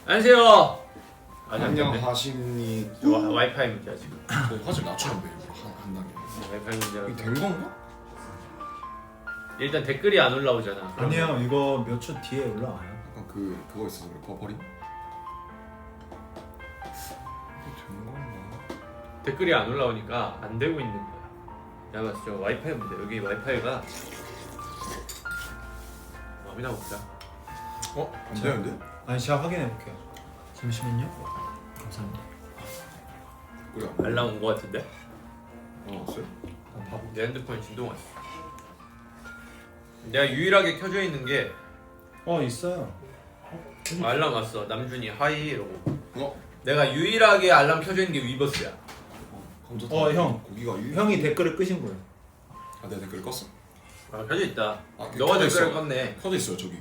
안녕하세요. 안녕하십니. 와이파이 문제야 지금. 화질 낮추면 돼. 한 단계. 와이파이 문제야. 이게 된 건가? 일단 댓글이 안 올라오잖아. 아니요, 이거 몇 초 뒤에 올라와요. 약간 그거 있어서 그래. 버퍼링? 이게 된 건가? 댓글이 안 올라오니까 안 되고 있는 거야. 내가 봤을 때 와이파이 문제. 여기 와이파이가 마음이나 먹자. 안 되는데? 아니, 제가 확인해 볼게요. 잠시만요. 감사합니다. 그래. 알람 온 거 같은데? 왔어요? 내 핸드폰이 진동 왔어. 내가 유일하게 켜져 있는 게 있어요. 알람 왔어. 남준이 하이 이러고. 어? 내가 유일하게 알람 켜져 있는 게 위버스야. 감자탕. 형. 고기가 형이 댓글을 끄신 거예요. 내 댓글 껐어? 아 켜져 있다. 아, 너가 켜져 댓글을 있어. 껐네. 켜져 있어요 저기.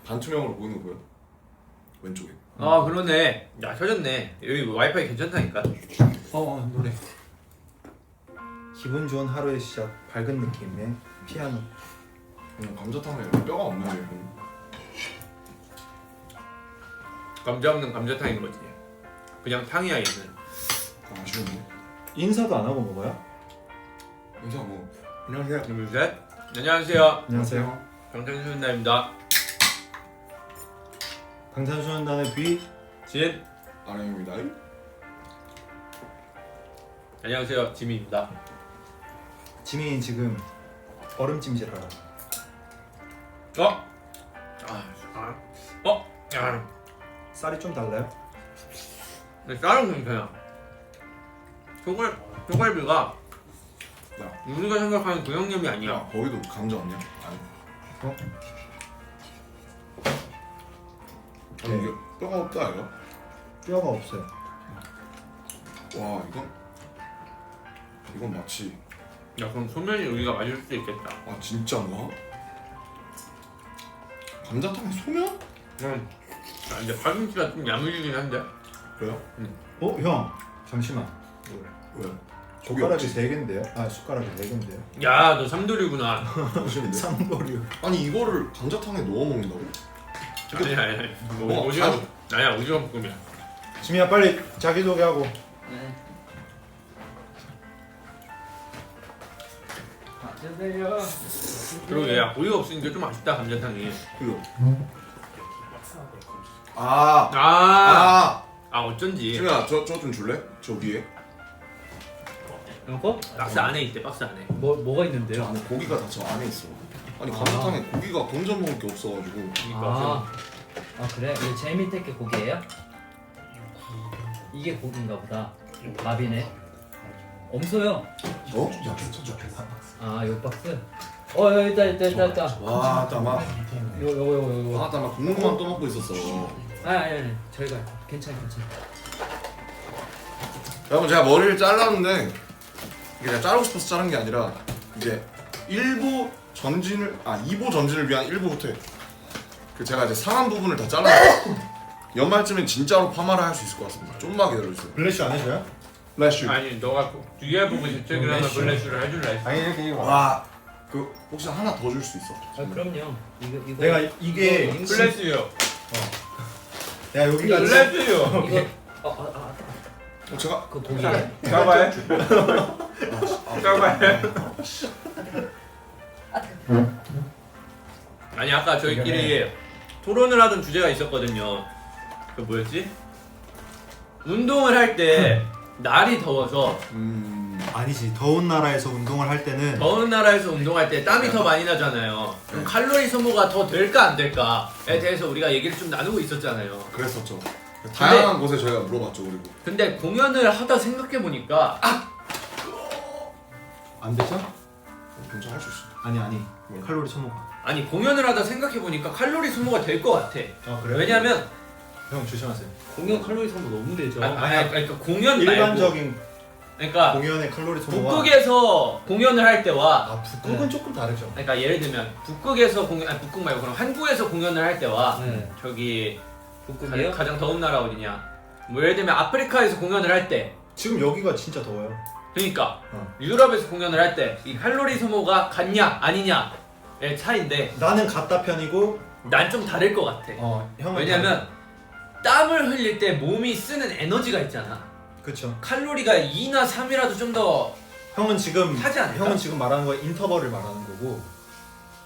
반투명으로 보이는 거 보여? 왼쪽에. 아 그러네. 야 켜졌네. 여기 와이파이 괜찮다니까. 노래. 기분 좋은 하루의 시작, 밝은 느낌의 피아노. 감자탕에 뼈가 없네 이건. 감자 없는 감자탕인 거지. 그냥 탕이야 얘는. 아쉬운데. 인사도 안 하고 먹어요? 인사 뭐. 안녕하세요. 둘 셋. 안녕하세요. 안녕하세요. 방탄소년단입니다. 방탄소년단의 비. 진. 아랑입니다. 안녕하세요. 지민입니다. 지민이 지금 얼음찜질하러. 야. 쌀이 좀 달라요? 근데 쌀은 괜찮아. 소갈비가 야. 우리가 생각하는 그 양념이 아니야. 야 거기도 감자 없냐? 아니. 아니 이게 뼈가 없다 이거? 뼈가 없어요. 와 이건 마치 야 그럼 소면이 우리가 맞을 수도 있겠다. 아 진짜인가? 감자탕에 소면? 응. 아, 근데 파김치가 좀 야무지긴 한데. 그래요? 형. 잠시만. 왜? 젓가락이 3개인데요? 아, 숟가락이 4개인데요? 야 너 삼돌이구나. 맛있는데? 쌍거리요. 아니 이거를 감자탕에 넣어 먹는다고? 아니. 오징어. 아니야 오징어 볶음이야. 지민아, 빨리 자기소개하고. 안녕하세요. 그러게 야 고기가 없으니까 좀 아쉽다 감자탕이. 그죠? 아 어쩐지. 지민아 저 좀 줄래? 저 위에 이거? 박스 안에 있대 박스 안에. 뭐가 저 있는데요? 안에 고기가 다 저 안에 있어. 아니 감자탕에 고기가 건져 먹을 게 없어가지고. 그러니까 그래? 이거 제일 밑에 게 고기예요? 이게 고기인가 보다. 마비네. 엄소요. 어? 요 박스. 있다. 와 따마. 요거. 아 따마 국물만 떠먹고 있었어. 아니. 저희가 괜찮아. 여러분 제가 머리를 잘랐는데 이게 제가 자르고 싶어서 자른 게 아니라 이제 2보 전진을 위한 1보부터 제가 이제 상한 부분을 다 잘라서 연말쯤엔 진짜로 파마를 할 수 있을 것 같습니다. 좀만 기다려주세요. 블래쉬 안 해줘요? 플래쉬. 아니 너가 뒤에 보고 재채기를 하면 블래쉬를 해줄라 했어. 아니, 이렇게 와, 그 혹시 하나 더 줄 수 있어? 그럼요. 이거 내가 이게 블래쉬요. 야, 여기가 블래쉬요. 이거 제가 그 고기예요? 까봐해. 까봐해. 아니 아까 저희끼리 토론을 하던 주제가 있었거든요. 그 뭐였지? 운동을 할 때 날이 더워서 아니지. 더운 나라에서 운동을 할 때는 더운 나라에서 운동할 때 땀이 더 많이 나잖아요. 그럼 칼로리 소모가 더 될까 안 될까에 대해서 우리가 얘기를 좀 나누고 있었잖아요. 그랬었죠. 다양한 곳에 저희가 물어봤죠 그리고. 근데 공연을 하다 생각해 보니까 안 되죠? 괜찮아 할 수 있어. 아니. 뭐? 칼로리 소모가. 아니 공연을 하다 생각해 보니까 칼로리 소모가 될 것 같아. 그래요? 왜냐면 형 조심하세요. 공연 칼로리 소모 너무 되죠. 그러니까 공연 말고 일반적인 그러니까 공연의 칼로리 소모와 북극에서 공연을 할 때와 북극은 조금 다르죠. 그러니까 예를 들면 북극에서 북극 말고 그럼 한국에서 공연을 할 때와 네. 저기 북극이요? 가장 더운 나라 어디냐? 뭐 예를 들면 아프리카에서 공연을 할 때 지금 여기가 진짜 더워요. 그러니까 어. 유럽에서 공연을 할 때 이 칼로리 소모가 같냐 아니냐의 차이인데 나는 같다 편이고 난 좀 다를 것 같아. 형은 왜냐면 땀을 흘릴 때 몸이 쓰는 에너지가 있잖아. 그쵸. 칼로리가 2나 3이라도 좀 더 형은 지금 하지 않을까? 형은 지금 말하는 거 인터벌을 말하는 거고,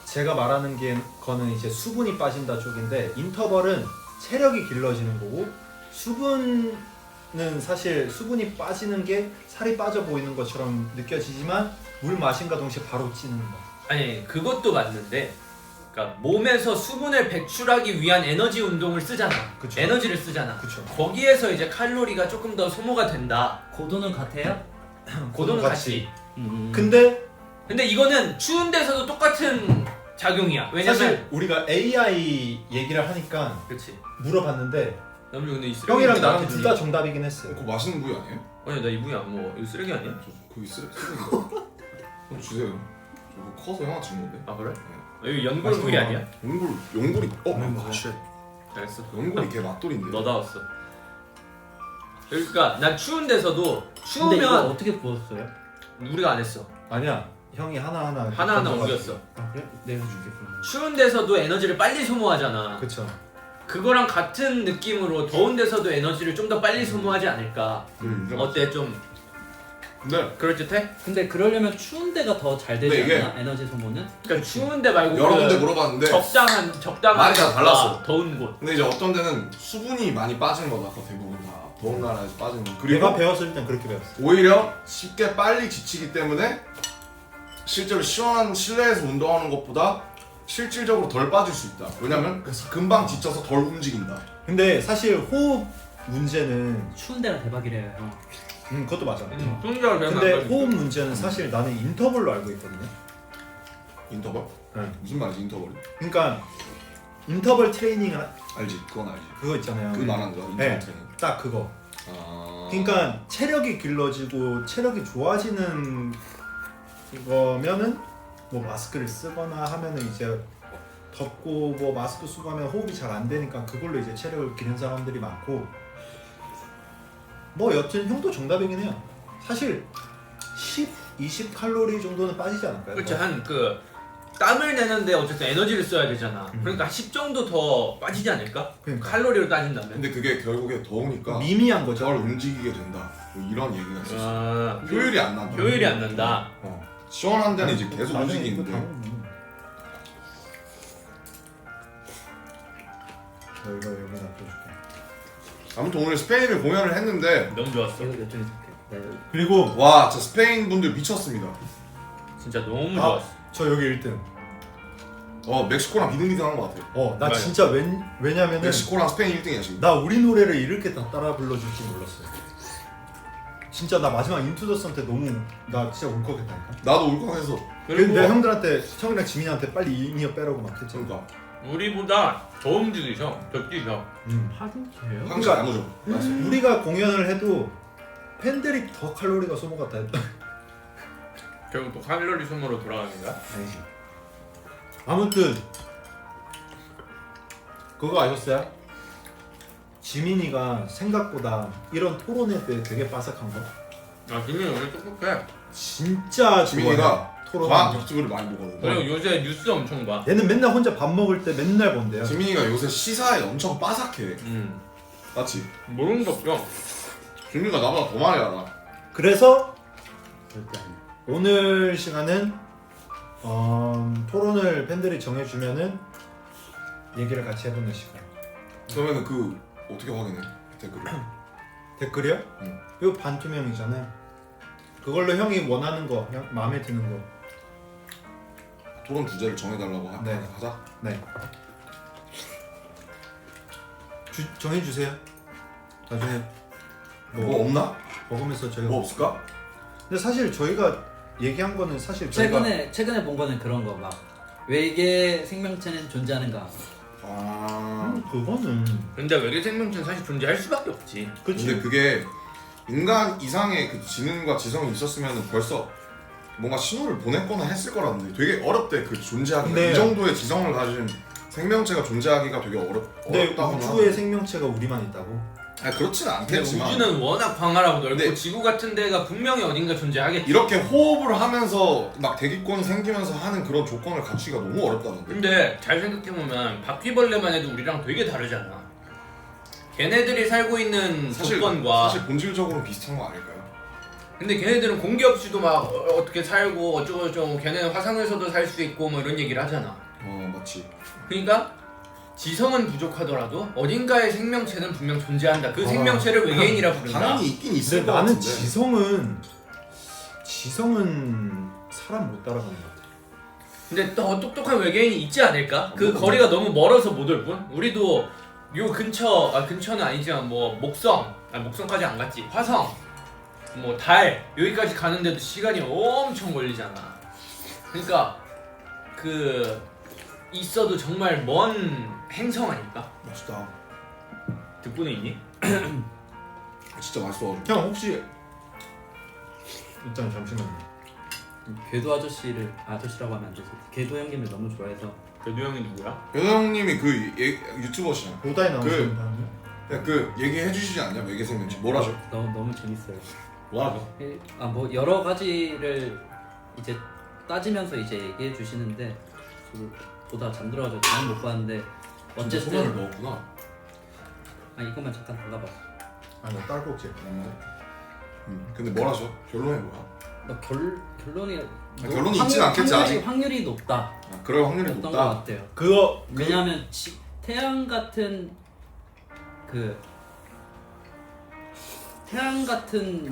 제가 말하는 거는 이제 수분이 빠진다 쪽인데, 인터벌은 체력이 길러지는 거고, 수분은 사실 수분이 빠지는 게 살이 빠져 보이는 것처럼 느껴지지만 물 마신과 동시에 바로 찌는 거. 아니 그것도 맞는데, 그러니까 몸에서 수분을 배출하기 위한 에너지 운동을 쓰잖아. 그쵸. 에너지를 쓰잖아. 그쵸. 거기에서 이제 칼로리가 조금 더 소모가 된다. 고도는 같아요? 고도는 같이. 근데 이거는 추운 데서도 똑같은 작용이야. 왜냐면 사실 우리가 AI 얘기를 하니까 그렇지. 물어봤는데 남주 근데 이 쓰레기 형이랑 나한테 나랑 둘 주니? 다 정답이긴 했어요. 그거 맛있는 부위 아니에요? 아니 나 이 부위 안 먹어. 이거 쓰레기 아니야? 거기 쓰레기인가? 형 주세요. 저거 커서 형한테 준 건데. 아 그래? 여기 연골 부위 맛있구나. 아니야? 용골이 먹어. 알았어. 용골이 걔 맛돌인데. 너다웠어. 그러니까 난 추운 데서도 근데 이거 추우면 어떻게 부었어요? 우리가 안 했어. 아니야. 형이 하나하나 하나하나 던져가지고. 옮겼어. 아 그래? 내가 줄게 그러면. 추운 데서도 에너지를 빨리 소모하잖아. 그쵸. 그거랑 같은 느낌으로 더운 데서도 에너지를 좀 더 빨리 소모하지 않을까. 어때? 좀 네. 그럴듯해? 근데 그러려면 추운 데가 더 잘 되지 근데 이게- 않나? 에너지 소모는? 그러니까 추운데 말고 여러 그 군데 물어봤는데 적당한 말이 다 달랐어. 곳과 더운 곳. 근데 이제 어떤 데는 수분이 많이 빠지는 거다. 아까 대부분 다 더운 나라에서 빠지는 거. 내가 그리고 배웠을 땐 그렇게 배웠어. 오히려 쉽게 빨리 지치기 때문에 실제로 시원한 실내에서 운동하는 것보다 실질적으로 덜 빠질 수 있다. 왜냐면 금방 지쳐서 덜 움직인다. 근데 사실 호흡 문제는 추운 데가 대박이래요 형. 그것도 맞아. 추운 데가 근데 호흡 문제는 사실 나는 인터벌로 알고 있거든요. 인터벌? 네. 무슨 말이지 인터벌이? 그러니까 인터벌 트레이닝을 알지. 그건 알지. 그거 있잖아요. 그 말하는 거야. 인터벌 네. 트레이닝. 딱 그거. 아. 그러니까 체력이 길러지고 체력이 좋아지는 거면은 뭐 마스크를 쓰거나 하면은 이제 덥고 뭐 마스크 쓰고 하면 호흡이 잘 안 되니까 그걸로 이제 체력을 기르는 사람들이 많고, 뭐 여튼 형도 정답이긴 해요. 사실 10, 20 칼로리 정도는 빠지지 않을까요? 그렇지. 한 그 땀을 내는데 어쨌든 에너지를 써야 되잖아. 그러니까 10 정도 더 빠지지 않을까? 그러니까. 칼로리로 따진다면. 근데 그게 결국에 더우니까 미미한 거죠. 덜 움직이게 된다. 뭐 이런 얘기가 있었어. 아, 효율이 안 난다. 효율이 안 난다. 시원한 데는 이제 계속 나중에 움직이는데. 이거 다 먹으면. 저 이거 여기 놔둬줄게. 아무튼 오늘 스페인을 공연을 했는데 너무 좋았어. 이거 이쪽에 줄게. 네. 그리고 와, 진짜 스페인 분들 미쳤습니다. 진짜 너무 아, 좋았어. 저 여기 1등. 멕시코랑 비등비등한 것 같아. 나 맞아. 진짜 왜냐면은 멕시코랑 스페인 1등이야 지금. 나 우리 노래를 이렇게 다 따라 불러줄 줄 몰랐어요. 진짜 나 마지막 인투 더 선 때 너무 나 진짜 울컥했다니까. 나도 울컥해서. 근데 내가 형들한테 형이랑 지민이한테 빨리 인이어 빼라고 막 했잖아. 그러니까 우리보다 더 움직이셔. 더 뛰셔. 하루예요? 항상 안 오죠. 우리가 공연을 해도 팬들이 더 칼로리가 소모가 다 했다. 결국 또 칼로리 소모로 돌아가는 거야? 아니지. 아무튼 그거 아셨어요? 지민이가 생각보다 이런 토론회 때 되게 빠삭한 거. 아, 지민이 오늘 똑똑해. 진짜 지민이가 좋아해. 토론. 과학 유튜브를 많이 보거든. 그리고 요새 뉴스 엄청 봐. 얘는 맨날 혼자 밥 먹을 때 맨날 본대요. 지민이가 요새 시사에 엄청 빠삭해. 맞지? 모르는 거 없어. 지민이가 나보다 더 많이 알아. 그래서 절대 아니야. 오늘 시간은 토론을 팬들이 정해주면은 얘기를 같이 해보는 시간. 그러면은 그 어떻게 확인해? 댓글을. 댓글이요? 응. 이거 반투명이잖아요. 그걸로 형이 원하는 거, 형 마음에 드는 거. 토론 주제를 정해달라고 네. 하자. 네. 정해주세요. 나중에 뭐 없나? 먹으면서 저희가. 뭐 없을까? 근데 사실 저희가 얘기한 거는 사실 저희가 최근에 본 거는 그런 거 막 외계 생명체는 존재하는가? 아. 그거는 근데 외계 생명체는 사실 존재할 수밖에 없지. 그치. 근데 그게 인간 이상의 그 지능과 지성이 있었으면 벌써 뭔가 신호를 보냈거나 했을 거라는데 되게 어렵대 그 존재하기가. 네. 이 정도의 지성을 가진 생명체가 존재하기가 되게 근데 어렵다고 우주의 생명체가 우리만 있다고? 아니 그렇지는 근데 않겠지만 우주는 워낙 광활하고 넓고 네. 지구 같은 데가 분명히 어딘가 존재하겠지. 이렇게 호흡을 하면서 막 대기권이 생기면서 하는 그런 조건을 갖추기가 너무 어렵다는데. 근데 잘 생각해보면 바퀴벌레만 해도 우리랑 되게 다르잖아. 걔네들이 살고 있는 조건과 사실 본질적으로 비슷한 거 아닐까요? 근데 걔네들은 공기 없이도 막 어떻게 살고 어쩌고저쩌고 걔네는 화성에서도 살 수 있고 뭐 이런 얘기를 하잖아. 맞지. 그러니까 지성은 부족하더라도 어딘가의 생명체는 분명 존재한다. 그 생명체를 외계인이라 부른다. 당연히 있긴 있을 근데 것 나는 같은데. 지성은 사람 못 따라가는 것 같아. 근데 더 똑똑한 외계인이 있지 않을까? 그 거리가 너무 멀어서 못 올 뿐. 우리도 요 근처는 아니지만 뭐 목성까지 안 갔지. 화성, 뭐 달 여기까지 가는데도 시간이 엄청 걸리잖아. 그러니까 그 있어도 정말 먼 행성 아닐까? 맛있다. 듣고는 있니? 진짜 맛있어. 형 혹시 일단 잠시만요. 궤도 아저씨라고 하면 안 되지. 궤도 형님을 너무 좋아해서. 궤도 형이 누구야? 배도 형님이 그 유튜버시잖아. 보다에 나오시는 그 얘기해 주시지 않냐? 외계 생명체 뭐라죠? 너무 재밌어요. 뭐라죠? 뭐 여러 가지를 이제 따지면서 이제 얘기해 주시는데 저도 보다 잠들어가지고 잘 못 봤는데 진짜 소면을 어쨌든 먹었구나. 이것만 잠깐 달라봐. 아나 딸꾹질. 근데 뭐라죠? 결론이 뭐야? 결론이 결론이 있진 않겠지, 아직. 확률이 높다. 그럴 확률이 였던 것 높다. 같아요. 그거 왜냐하면 태양 같은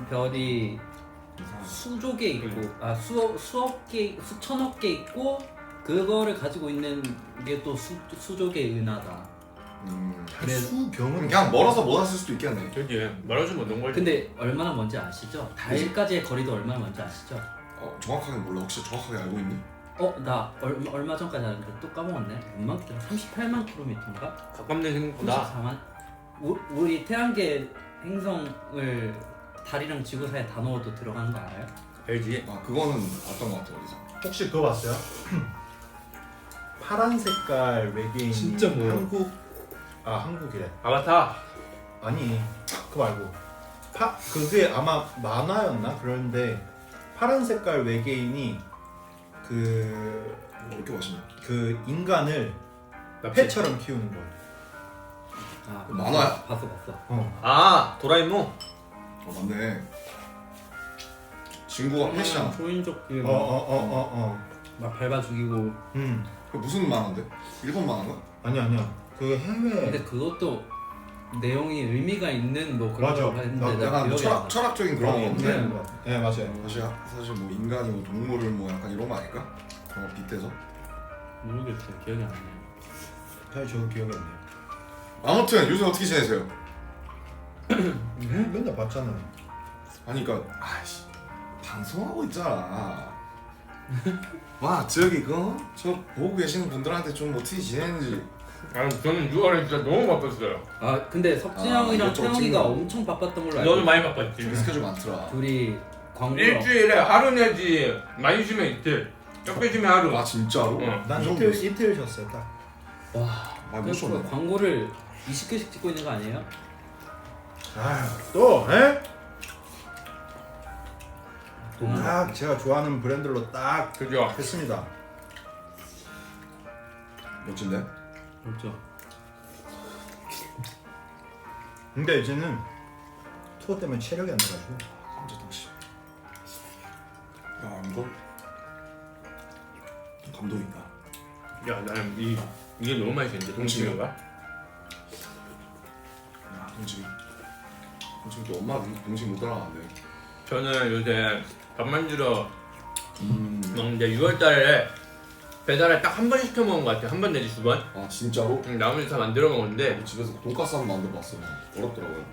별이 수조 개 있고 수억 개 수천억 개 있고 그거를 가지고 있는 게 또 수조 개 은하다. 그래. 수병은 그냥 멀어서 못 왔을 수도 있겠네. 저기 말하자면 너무 멀. 근데 얼마나 먼지 아시죠? 달까지의 거리도 얼마나 먼지 아시죠? 정확하게 몰라. 혹시 정확하게 알고 있니? 나 얼마 전까지 알았는데 또 까먹었네. 몇만 킬로? 38만 킬로미터인가? 가깝네 생각보다. 34만? 우리 태양계 행성을 달이랑 지구 사이에 다 넣어도 들어가는 거 알아요? 알지? 그거는 봤던 것 같아 어디서. 혹시 그거 봤어요? 파란 색깔 외계인 진짜 뭐야? 한국이래. 아바타. 아니 그거 말고 그게 아마 만화였나? 그런데 파란 색깔 외계인이 그 이렇게 맛있네. 인간을 패처럼 키우는 거야. 만화야? 봤어. 아 도라에몽. 맞네. 친구가 패시잖아. 초인적기 막 밟아 죽이고. 그 무슨 만화인데? 일본 만화인가? 아니야. 그 해외. 근데 그것도 내용이 의미가 있는 뭐 그런 맞아. 걸 했는데 나 약간 기억이 안 나. 철학적인 그런 거 없네. 네 맞아요. 사실 뭐 인간이 뭐 동물을 뭐 약간 이런 거 아닐까? 그런 거 빗대서. 모르겠어. 기억이 안 나요. 사실 저도 기억이 안 나요. 아무튼 요새 어떻게 지내세요? 맨날 봤잖아요. 아니 그니까 방송하고 있잖아. 와 저기 저 보고 계시는 분들한테 좀 어떻게 지내는지. 저는 6월에 진짜 너무 바빴어요. 근데 석진 형이랑 이것저것 태영이가 찍느라고. 엄청 바빴던 걸로 알고 너도 있어요. 많이 바빴지. 스케줄 많더라. 둘이 광고 일주일에 하루 내지 많이 쉬면 이틀, 적게 쉬면 하루. 아 진짜로? 응. 난 이 정도 있어? 이틀 쉬었어요 딱. 와. 못 그래서 쉬었네. 광고를 20개씩 찍고 있는 거 아니에요? 또 에? 동안 딱 제가 좋아하는 브랜드로 딱 그죠? 했습니다. 멋진데? 그렇죠. 근데 이제는 투어 때문에 체력이 안 나가지고. 진짜 다시. 이거 감동이다. 야 나는 이게 너무 맛있는데 동치미가? 동치미 또 엄마 동치미 못 따라가는데. 저는 요새 밥 만들어 먹는데 6월달에 배달을 딱 한 번 시켜 먹은 것 같아요. 한 번 내지 두 번. 아 진짜로? 나머지 다 만들어 먹었는데 집에서 돈가스 한번 만들어봤어요. 어렵더라고요.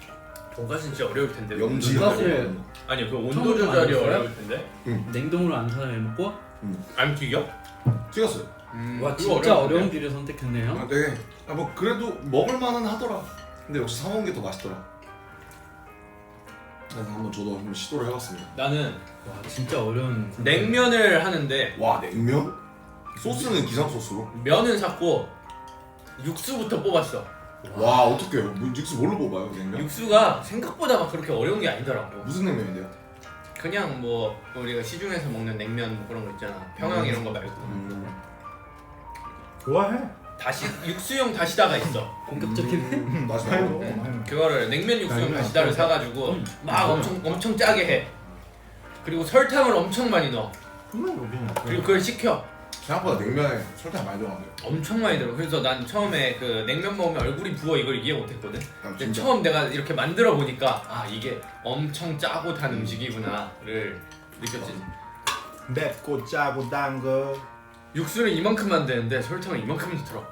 돈가스는 진짜 어려울 텐데. 염지. 돈가스를 아니 그 온도 처음부터 조절이 만들었어요? 어려울 텐데. 냉동으로 안 사서 먹고. 안 튀겨? 튀겼어요. 와 그거 진짜 어려운데. 어려운 비를 선택했네요. 네. 뭐 그래도 먹을만은 하더라. 근데 역시 사 먹는 게 더 맛있더라. 그래서 저도 한번 시도를 해봤습니다. 나는 와 진짜 어려운 냉면을 하는데 와 냉면? 소스는 기상 소스로? 면은 샀고 육수부터 뽑았어. 와 어떡해요? 육수 뭘로 뽑아요 냉면? 육수가 생각보다 막 그렇게 어려운 게 아니더라고. 무슨 냉면인데요? 그냥 뭐 우리가 시중에서 먹는 냉면 뭐 그런 거 있잖아. 평양 이런 거 말고. 좋아해. 육수용 다시다가 있어. 본격적인 맛있어요. 네. 그거를 냉면 육수용 냉면 다시다를 육수. 사가지고 막 엄청 짜게 해. 그리고 설탕을 엄청 많이 넣어. 그리고 그걸 식혀. 생각보다 냉면에 설탕 많이 들어가는데. 엄청 많이 들어. 그래서 난 처음에 그 냉면 먹으면 얼굴이 부어 이걸 이해 못했거든. 근데 진짜. 처음 내가 이렇게 만들어 보니까 아 이게 엄청 짜고 단 음식이구나를 느꼈지. 맵고 짜고 단 거. 육수는 이만큼 만드는데 설탕을 이만큼 넣더라고.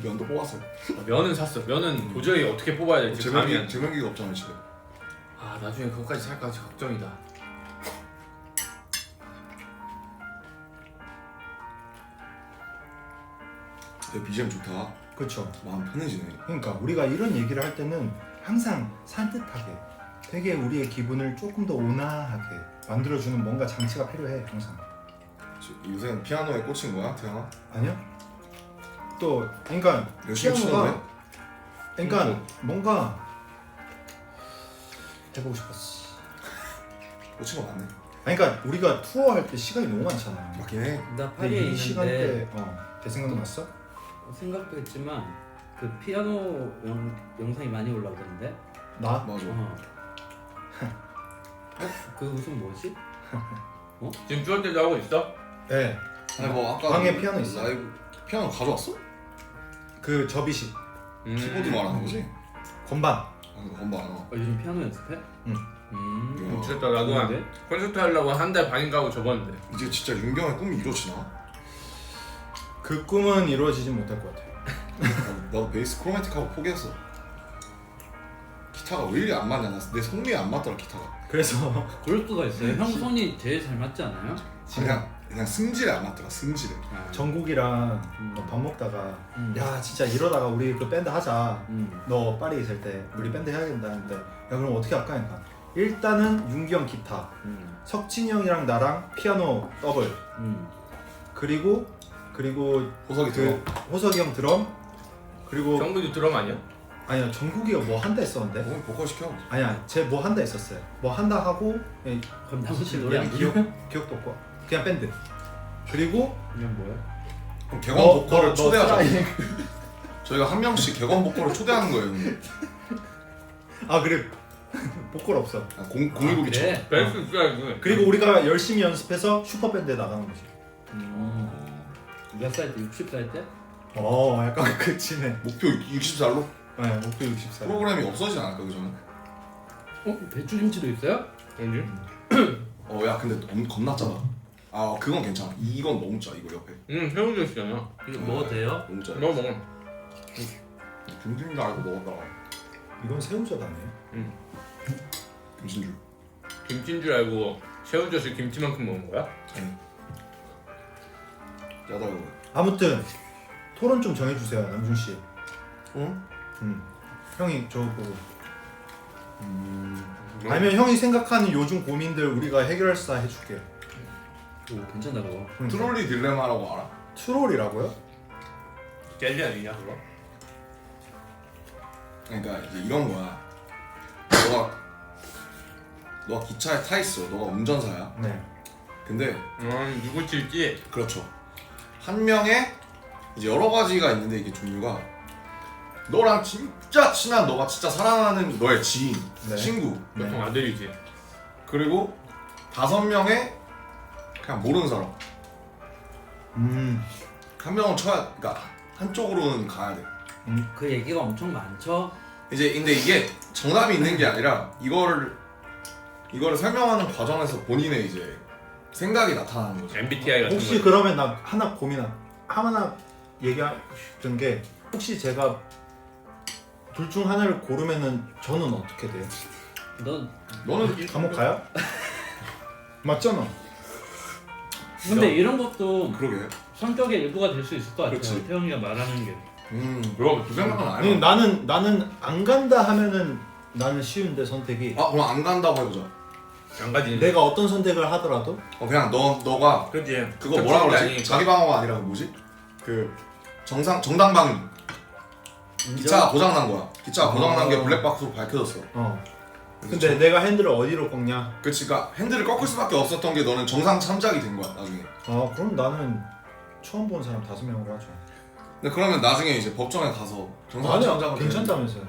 면도 뽑았어요. 면은 샀어. 면은 도저히 어떻게 뽑아야 될지 감이 안 제면기가 없잖아 집에. 아 나중에 그것까지 살까 걱정이다. 내 BGM 좋다. 그렇죠. 마음 편해지네. 그러니까 우리가 이런 얘기를 할 때는 항상 산뜻하게 되게 우리의 기분을 조금 더 온화하게 만들어주는 뭔가 장치가 필요해 항상. 요새는 피아노에 꽂힌 거야, 태양아? 아니요? 또 그러니까 열심히 치는 거야? 그러니까 뭔가 해보고 싶었어. 꽂힌 거 맞네. 아니, 그러니까 우리가 투어할 때 시간이 너무 많잖아. 맞긴 해. 나 근데 파리에 이 있는데 시간대 내 생각 났어? 생각도 했지만 그 피아노 영상이 많이 올라오던데. 나? 맞아. 그 무슨 뭐지? 지금 주얼 때도 하고 있어? 네. 아니 뭐 아까 방에 그 피아노 있어. 라이브 피아노 가져왔어? 그 접이식 키보드 말하는 거지? 건반. 아, 건반. 요즘 피아노 연습해? 응. 미쳤다. 나도 좋은데? 콘서트 하려고 한 달 반인가 하고 접었는데. 이제 진짜 윤경의 꿈이 이루어지나? 그 꿈은 이루어지지 못할 것 같아. 나도 베이스 크로매틱하고 포기했어. 기타가 왜 이리 안 맞냐? 내 손이 안 맞더라 기타가. 그래서 그럴 수가 있어요. 형 손이 제일 잘 맞지 않아요? 그냥 승질에 안 맞더라. 승질에. 정국이랑 밥 먹다가 야 진짜 이러다가 우리 그 밴드 하자. 너 파리 있을 때 우리 밴드 해야 된다는데 야 그럼 어떻게 할까 하니까 일단은 윤기 형 기타, 석진이 형이랑 나랑 피아노 더블, 그리고 호석이 들어. 호석이 형 드럼, 그리고 정국이도 드럼 아니야? 아니야 정국이가 뭐 한다 했었는데 뭐 보컬 시켜. 아니야 쟤 뭐 한다 했었어요. 뭐 한다 하고 그럼 나머지 사실 노래 안 기억도 없고 그냥 밴드. 그리고 그냥 뭐야? 그럼 객원 보컬을 너 초대하자. 트라이. 저희가 한 명씩 객원 보컬을 초대하는 거예요. 아 그래 보컬 없어. 019기처럼. 그래? 뺄수 있어야지. 그리고 우리가 열심히 연습해서 슈퍼밴드에 나가는 거지. 몇 살 때? 60살 때? 약간 그치네. 목표 60살로 네, 목표 60살. 프로그램이 없어지지 않을까 그 전에? 배추김치도 있어요? 언제? 야 근데 겁나 짜다. 아 그건 괜찮아. 이건 너무 짜 이거 옆에. 응 새우젓 있잖아. 이거 먹어도 돼요? 너무 짜. 먹어. 김진줄 알고 먹었다가 이건 새우젓 아니에요? 김진줄. 김치인 줄 알고 새우젓을 김치만큼 먹은 거야? 짜다고. 아무튼 토론 좀 정해주세요, 남준 씨. 응? 형이 저거 보고. 아니면 형이 생각하는 요즘 고민들 우리가 해결사 해줄게. 오 괜찮다 그거. 트롤리 딜레마라고 알아? 트롤이라고요? 젤리 아니냐 그거? 그러니까 이제 이런 거야. 너가 기차에 타 있어. 너가 운전사야. 네. 근데 누구 칠지? 그렇죠. 한 명의 이제 여러 가지가 있는데 이게 종류가 너랑 진짜 친한 너가 진짜 사랑하는 너의 지인, 네. 친구 보통 아들이지. 그리고 5명의 그냥 모르는 사람. 한 명은 쳐야 그러니까 한쪽으로는 가야 돼. 그 얘기가 엄청 많죠? 이제 근데 이게 정답이 있는 게 아니라 이거를 설명하는 과정에서 본인의 이제 생각이 나타나는 거죠. MBTI 같은 혹시 거. 그러면 나 하나 얘기하던 게 혹시 제가 둘 중 하나를 고르면은 저는 어떻게 돼요? 너는 감옥 가요? 맞잖아. 근데 이런 것도 그러게. 성격의 일부가 될 수 있을 것 같아요. 그렇지. 태영이가 말하는 게. 그럼 그 생각은 안 아니 해. 나는 안 간다 하면은 나는 쉬운데 선택이 그럼 안 간다고 해보자. 안 가지. 내가 어떤 선택을 하더라도 그냥 너가 그지. 그거 뭐라 그러지? 자기 방어가 아니라 뭐지? 그 정당방위. 기차가 고장 난 거야. 기차가 고장 난 게 블랙박스로 밝혀졌어. 근데 내가 핸들을 어디로 꺾냐? 그치, 그러니까 핸들을 꺾을 수밖에 없었던 게 너는 정상 참작이 된 거야 나중에. 그럼 나는 처음 본 사람 5명으로 하죠. 근데 그러면 나중에 이제 법정에 가서 아니야 정상적으로 괜찮다면서요.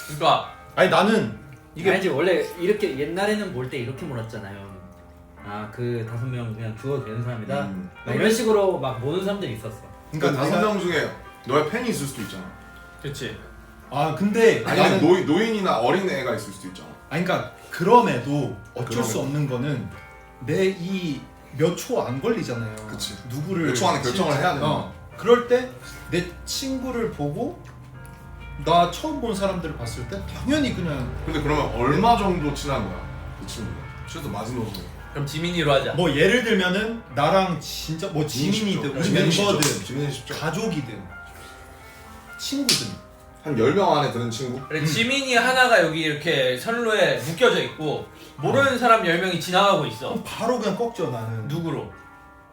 그러니까 아니 나는 이게 알지 원래 이렇게 옛날에는 몰 때 이렇게 몰았잖아요. 아 그 5명 그냥 죽어도 되는 사람이다. 막 이런 식으로 막 모는 사람들이 있었어. 그러니까 5명 중에 너의 팬이 있을 수도 있잖아. 그렇지. 아 근데 아니면 나는 노인이나 어린 애가 있을 수도 있잖아. 아니 그러니까 그럼에도 어쩔 수 없는 거는 내 이 몇 초 안 걸리잖아요. 그치. 누구를 몇 초 안에 결정을 해야 되나? 그럴 때 내 친구를 보고 나 처음 본 사람들을 봤을 때 당연히 그냥 근데 그러면 얼마 정도 친한 거야? 그 친구가. 최소 마지노선. 그럼 지민이로 하자. 뭐 예를 들면은 나랑 진짜 뭐 지민이든 우리 멤버든 지민이 쉽죠. 가족이든 친구든 한 10명 안에 드는 친구? 그래 지민이 하나가 여기 이렇게 선로에 묶여져 있고 모르는 사람 10명이 지나가고 있어. 그럼 바로 그냥 꺾죠 나는. 누구로?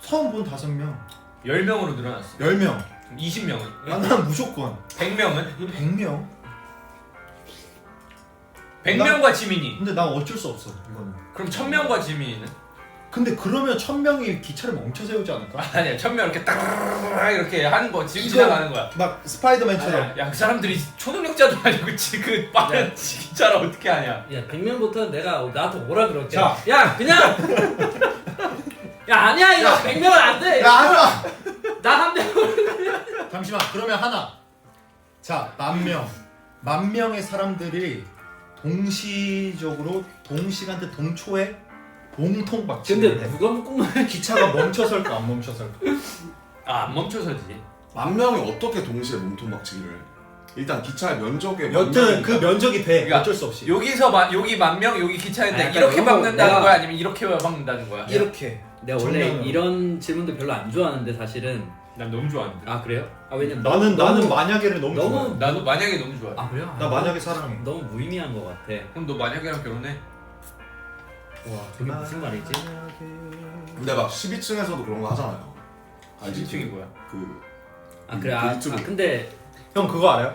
처음 본 5명 10명으로 늘어났어. 10명 20명은? 난 무조건 100명은? 100명 100명과 지민이. 근데 난 어쩔 수 없어 이거는. 그럼 1000명과 지민이는? 근데 그러면 1000명이 기차를 멈춰 세우지 않을까? 아니야 1000명 이렇게 딱 이렇게 하는 거 지금 이거 지나가는 거야. 막 스파이더맨처럼 야 그 사람들이 초능력자도 아니고 그 빠른 기차를 어떻게 하냐. 야 100명부터 내가 나한테 뭐라 그럴게. 자. 야 그냥 야 아니야 이거 100명은 안 돼. 야 하나! 나 한 명. 잠시만 그러면 하나 자 10,000명 10,000명의 사람들이 동시적으로 동시간대 동초에 봉통 근데 박치는데 누가 묶으면 기차가 멈춰설까 안 멈춰설까? 안 멈춰서지. 10,000명이 어떻게 동시에 몸통박치기를 해? 일단 기차의 면적에 여튼 그 면적이 돼 그러니까 어쩔 수 없이 여기 1000명 여기 기차인데 아니, 이렇게 그러니까 박는다는 너무 거야 아니면 이렇게 박는다는 거야? 이렇게 내가 원래 정면으로. 이런 질문도 별로 안 좋아하는데 사실은. 난 너무 좋아하는데. 아 그래요? 아 왜냐면 나는 만약에를 너무 너무- 좋아해. 나도 만약에 너무 좋아해. 아 그래요? 나 만약에 사랑해. 너무 무의미한 것 같아. 그럼 너 만약에랑 결혼해? 와 그게 무슨 말이지? 근데 막 12층에서도 그런 거 하잖아요. 알지? 12층이 뭐야? 그 아 그래 그 아 유튜브. 근데 형 그거 알아요?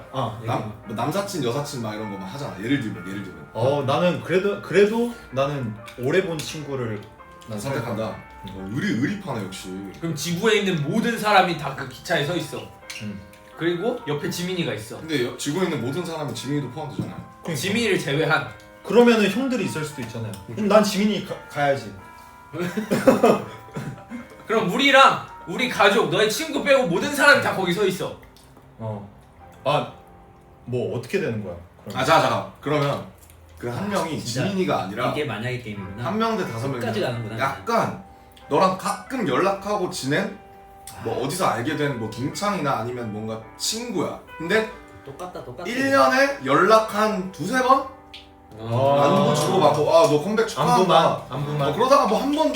남사친 여사친 막 이런 거 막 하잖아. 예를 들면 나는 그래도 나는 오래 본 친구를 난 선택한다. 의리파네 역시. 그럼 지구에 있는 모든 사람이 다 그 기차에 서 있어. 음. 그리고 옆에 지민이가 있어. 근데 지구에 있는 모든 사람이 지민이도 포함되잖아요. 그러니까. 지민이를 제외한. 그러면은 형들이 있을 수도 있잖아요. 그럼 난 지민이 가야지. 그럼 우리랑 우리 가족, 너의 친구 빼고 모든 사람이 다 거기 서 있어. 뭐 어떻게 되는 거야? 그럼. 잠깐. 그러면 그 한 명이 진짜 지민이가 아니라 이게 만약의 게임이구나. 한 명 대 5명. 끝까지 가는구나. 약간 너랑 가끔 연락하고 지낸 뭐 어디서 알게 된 뭐 동창이나 아니면 뭔가 친구야. 근데 똑같다. 1년에 연락 한 2-3번? 안부 주고받고 너 컴백 축하한다. 안부만. 그러다가 뭐 한 번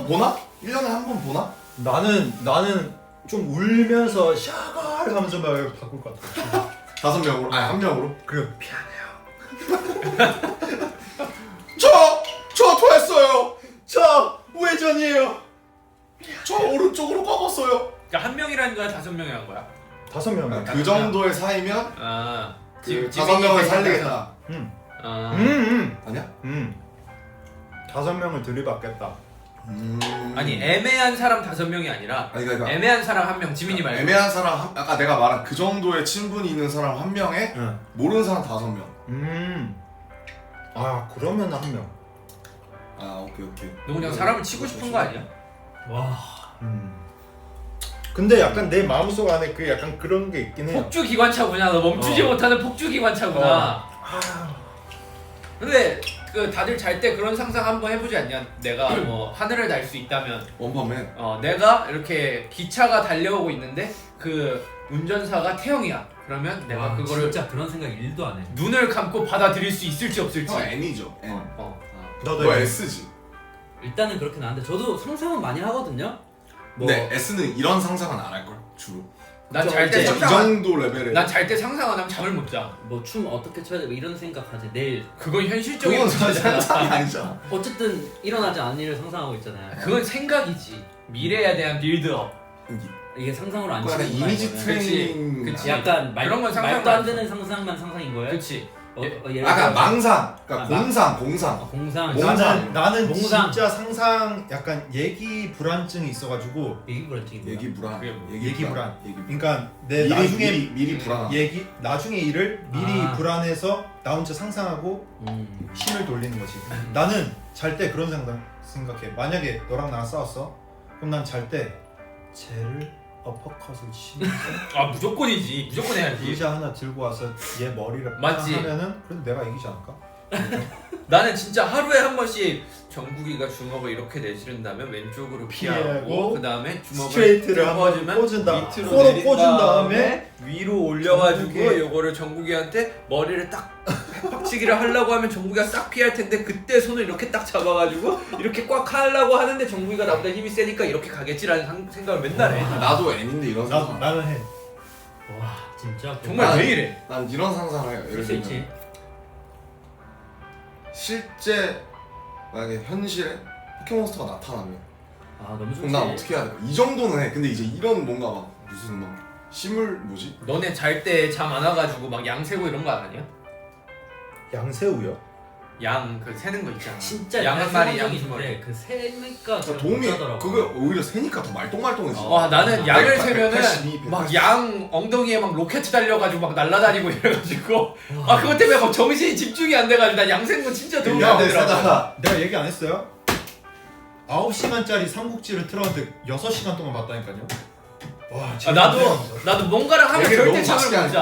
보나? 1년에 한 번 보나? 나는 좀 울면서 샤갈 하면서 막 바꿀 것 같아. 5명으로? 아니 1명으로? 그래 미안해요. 저 토했어요. 저 우회전이에요. 저 오른쪽으로 꺾었어요. 그러니까 한 명이라는 거야, 5명이라는 거야? 5명. 그 정도의 사이면 아, 그 5명을 살리겠다. 아, 아니야? 5명을 들이받겠다. 아니 애매한 사람 5명이 아니라 아니 그러니까 애매한 사람 1명, 지민이 말고. 애매한 사람 아까 내가 말한 그 정도의 친분이 있는 사람 1명에 응. 모르는 사람 5명. 그러면 1명. 오케이. 너 그냥 사람을 치고 싶은 거 아니야? 와. 근데 약간 내 마음속 안에 그 약간 그런 게 있긴 해요. 폭주 기관차구나. 너 멈추지 못하는 폭주 기관차구나. 근데 그 다들 잘 때 그런 상상 한번 해보지 않냐? 내가 뭐 하늘을 날 수 있다면 원펀맨. 내가 이렇게 기차가 달려오고 있는데 그 운전사가 태형이야. 그러면 내가 그거를 진짜 그런 생각 1도 안 해. 눈을 감고 받아들일 수 있을지 없을지. 형 N이죠. N. 나도 너 S지. 일단은 그렇게 나는데 저도 상상은 많이 하거든요. 뭐 근데 S는 이런 상상은 안 할 걸 주로. 난 잘 때 이제 이 상상. 정도 레벨에. 난 잘 때 상상 안 하면 잠을 못 자. 뭐 춤 어떻게 춰야 되고 이런 생각하지. 내일 그건 현실적인 그건 문제잖아. 상상이 아니잖아. 어쨌든 일어나지 않은 일을 상상하고 있잖아요. 그건 생각이지. 미래에 대한 빌드업. 이게 상상으로 안 약간 치는 이미지 트레이닝. 그치. 약간 그런 건 상상 말도 안 맞아. 되는 상상만 상상인 거예요? 그렇지. 예를 아까 들어 망상, 그러니까 아, 공상. 공상 나는 몽상. 진짜 상상 약간 얘기 불안증이 있어가지고 얘기 불안증이 뭐야? 얘기 불안. 그게 뭐- 얘기 불안. 얘기 불안. 그러니까 내 나중에 미리 불안함. 얘기 나중에 일을 미리 아. 불안해서 나 혼자 상상하고 심을 돌리는 거지. 나는 잘 때 그런 생각해. 만약에 너랑 나랑 싸웠어. 그럼 난 잘 때 쟤를 어퍼컷을 치면서 아 무조건이지. 무조건 해야지. 의자 하나 들고 와서 얘 머리를 맞지. 팍 하면은 그래도 내가 이기지 않을까? 나는 진짜 하루에 한 번씩 정국이가 주먹을 이렇게 내지른다면 왼쪽으로 피하고 피하고 그 다음에 주먹을 스트레이트를 한번 찝어주면 꽂은 다음 밑으로 코로 내린 꽂은 다음에 위로 올려가지고 정국이- 요거를 정국이한테 머리를 딱 팍치기를 하려고 하면 정국이가 싹 피할 텐데 그때 손을 이렇게 딱 잡아가지고 이렇게 꽉 하려고 하는데 정국이가 나보다 힘이 세니까 이렇게 가겠지라는 생각을 맨날 해. 나도 N인데 이런 상상. 나는 해. 와 진짜 정말 난- 왜 이래? 난 이런 상상을 해요. 예를 할수 있지. 들면 실제 만약에 현실에 포켓몬스터가 나타나면 아 너무 좋지. 그럼 난 어떻게 해야 돼? 이 정도는 해. 근데 이제 이런 뭔가 막 무슨 막 심을 뭐지? 너네 잘 때 잠 안 와가지고 막 양 세고 이런 거 안 하냐? 양새우요? 양 그 세는 거 있잖아. 진짜 양 한 마리 양 두 마리. 있는데 그 세니까 잘 도움이 못하더라고. 그게 오히려 세니까 더 말똥말똥해지. 와 나는 양을 182, 세면은 182. 막 양 엉덩이에 막 로켓 달려가지고 막 날라다니고 이래가지고 아 그것 때문에 막 정신이 집중이 안 돼가지고 난 양 세는 거 진짜 도움이 안 되더라고. 내가 얘기 안 했어요? 9시간짜리 삼국지를 틀었는데 6시간 동안 봤다니까요. 와, 아, 나도 뭔가를 하면 얘기를 절대 너무 잠을 맛있게 못 자.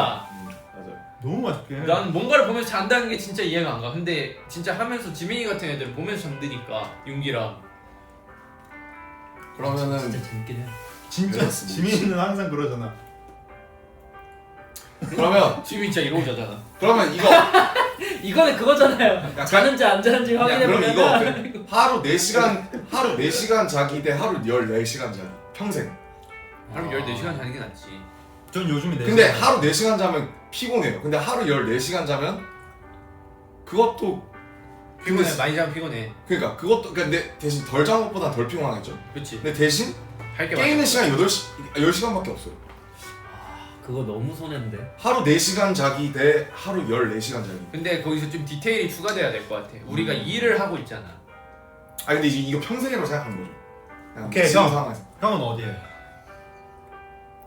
맞아요. 너무 맛있게 해. 난 뭔가를 보면서 잔다는 게 진짜 이해가 안 가. 근데 진짜 하면서 지민이 같은 애들 보면서 잠드니까 윤기랑 그러면은 진짜 재밌긴 해. 진짜 그랬어, 지민이는 항상 그러잖아. 그러면 지민이 진짜 이러고 자잖아. 그러면 이거 이거는 그거잖아요. 약간- 자는지 안 자는지 야, 확인해 그럼 보면 이거 하루 4시간 자기 대 하루 14시간 자기 평생. 하루 14시간 자는 게 낫지. 전 요즘에 근데 하루 4시간 자면 피곤해요. 근데 하루 14시간 자면 그것도 피곤해. 근데 많이 자면 피곤해. 그러니까 그것도 근데 대신 덜 잔 것보다 덜 피곤하겠죠. 그치. 근데 대신 할 게 게임의 많아. 시간이 10시간밖에 없어요. 그거 너무 손해인데. 하루 4시간 자기 대 하루 14시간 자기. 근데 거기서 좀 디테일이 추가돼야 될 것 같아. 우리가 일을 하고 있잖아. 아 근데 이제 이거 평생이라고 생각하는 거죠. 그냥 오케이, 지금 형. 상황에서. 형은 어디에?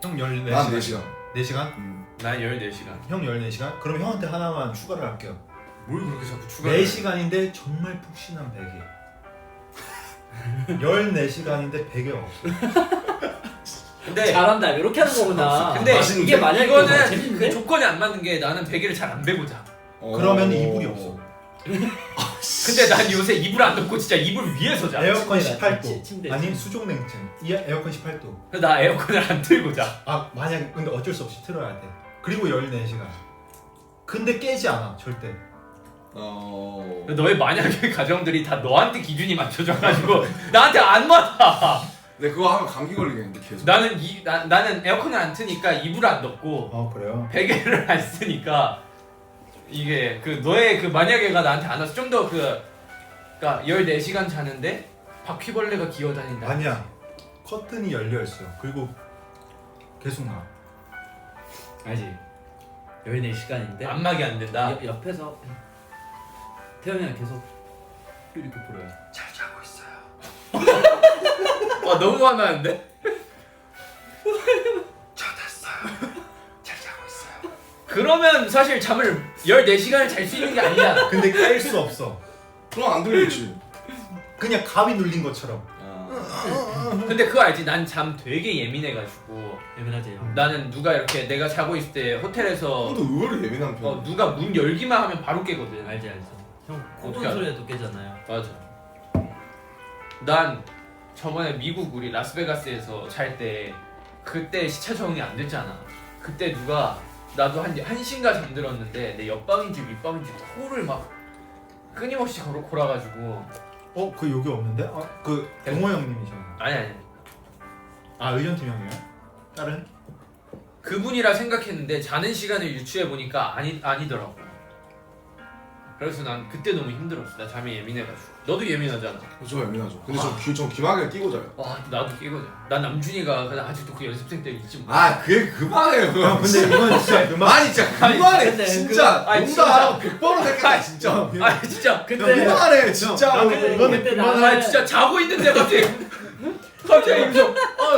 형 14시간. 난 4시간. 4시간? 난 14시간. 형 14시간? 그럼 형한테 하나만 추가를 할게요. 뭘 그렇게 자꾸 추가해? 4시간인데 정말 푹신한 베개. 14시간인데 베개가 없어. 근데 잘한다. 이렇게 하는 거구나. 근데 맛있는데? 이게 만약에 이거는 재밌는데? 그 조건이 안 맞는 게 나는 베개를 잘 안 베고 자. 그러면 이불이 없어. 근데 난 요새 이불 안 덮고 진짜 이불 위에서 자. 에어컨 침대가 18도. 침대. 아니 수족 냉증. 이 에어컨 18도. 그래서 나 에어컨을 안 틀고 자. 아 만약에 근데 어쩔 수 없이 틀어야 돼. 그리고 14시간. 근데 깨지 않아 절대. 너의 만약의 가정들이 다 너한테 기준이 맞춰져가지고 나한테 안 맞아. 근데 그거 하면 감기 걸리겠는데 계속. 나는 에어컨을 안 트니까 이불 안 덮고 그래요? 베개를 안 쓰니까 이게 그 너의 그 만약에가 나한테 안 와서 좀 더 그러니까 14시간 자는데 바퀴벌레가 기어다닌다. 아니야. 커튼이 열려 있어. 그리고 계속 나. 알지? 14시간인데 안마기 안 된다. 옆에서 태연이가 계속 이렇게 불어요. 잘 자고 있어요. 와 너무 화나는데? 저 잤어요. 잘 자고 있어요. 그러면 사실 잠을 14시간을 잘 수 있는 게 아니잖아. 근데 깰 수 없어. 그럼 안 들리지. 그냥 감이 눌린 것처럼. 근데 그거 알지? 난 잠 되게 예민해가지고 예민하지 형. 나는 누가 이렇게 내가 자고 있을 때 호텔에서 형도 의외로 예민한 편. 누가 문 열기만 하면 바로 깨거든. 알지. 형 어떻게 꼬분 알아? 소리에도 깨잖아요. 맞아. 난 저번에 미국 우리 라스베가스에서 잘 때 그때 시차 적응이 안 됐잖아. 그때 누가 나도 한 1시인가 잠들었는데 내 옆방인지 윗방인지 코를 막 끊임없이 골아가지고 그 여기 없는데? 그 동호 형님이잖아. 아니 의전팀 형이에요? 다른? 그분이라 생각했는데 자는 시간을 유추해 보니까 아니더라고. 그래서 난 그때 너무 힘들었어. 나 잠이 예민해가지고. 너도 예민하잖아. 저 예민하죠. 근데 전 귀마개를 끼고 자요. 와 나도 끼거든. 난 남준이가 그냥 아직도 그 연습생 때 잊지 못. 아 그게 그만해요. 형 근데 이건 진짜 그만. 아니 진짜 그만해. 근데 진짜 아니, 농담 100번은 했겠다 진짜. 아 진짜 그때 그만해 진짜. 나는 이거는 그때 그만해. 아 진짜 자고 있는데 갑자기 이러면서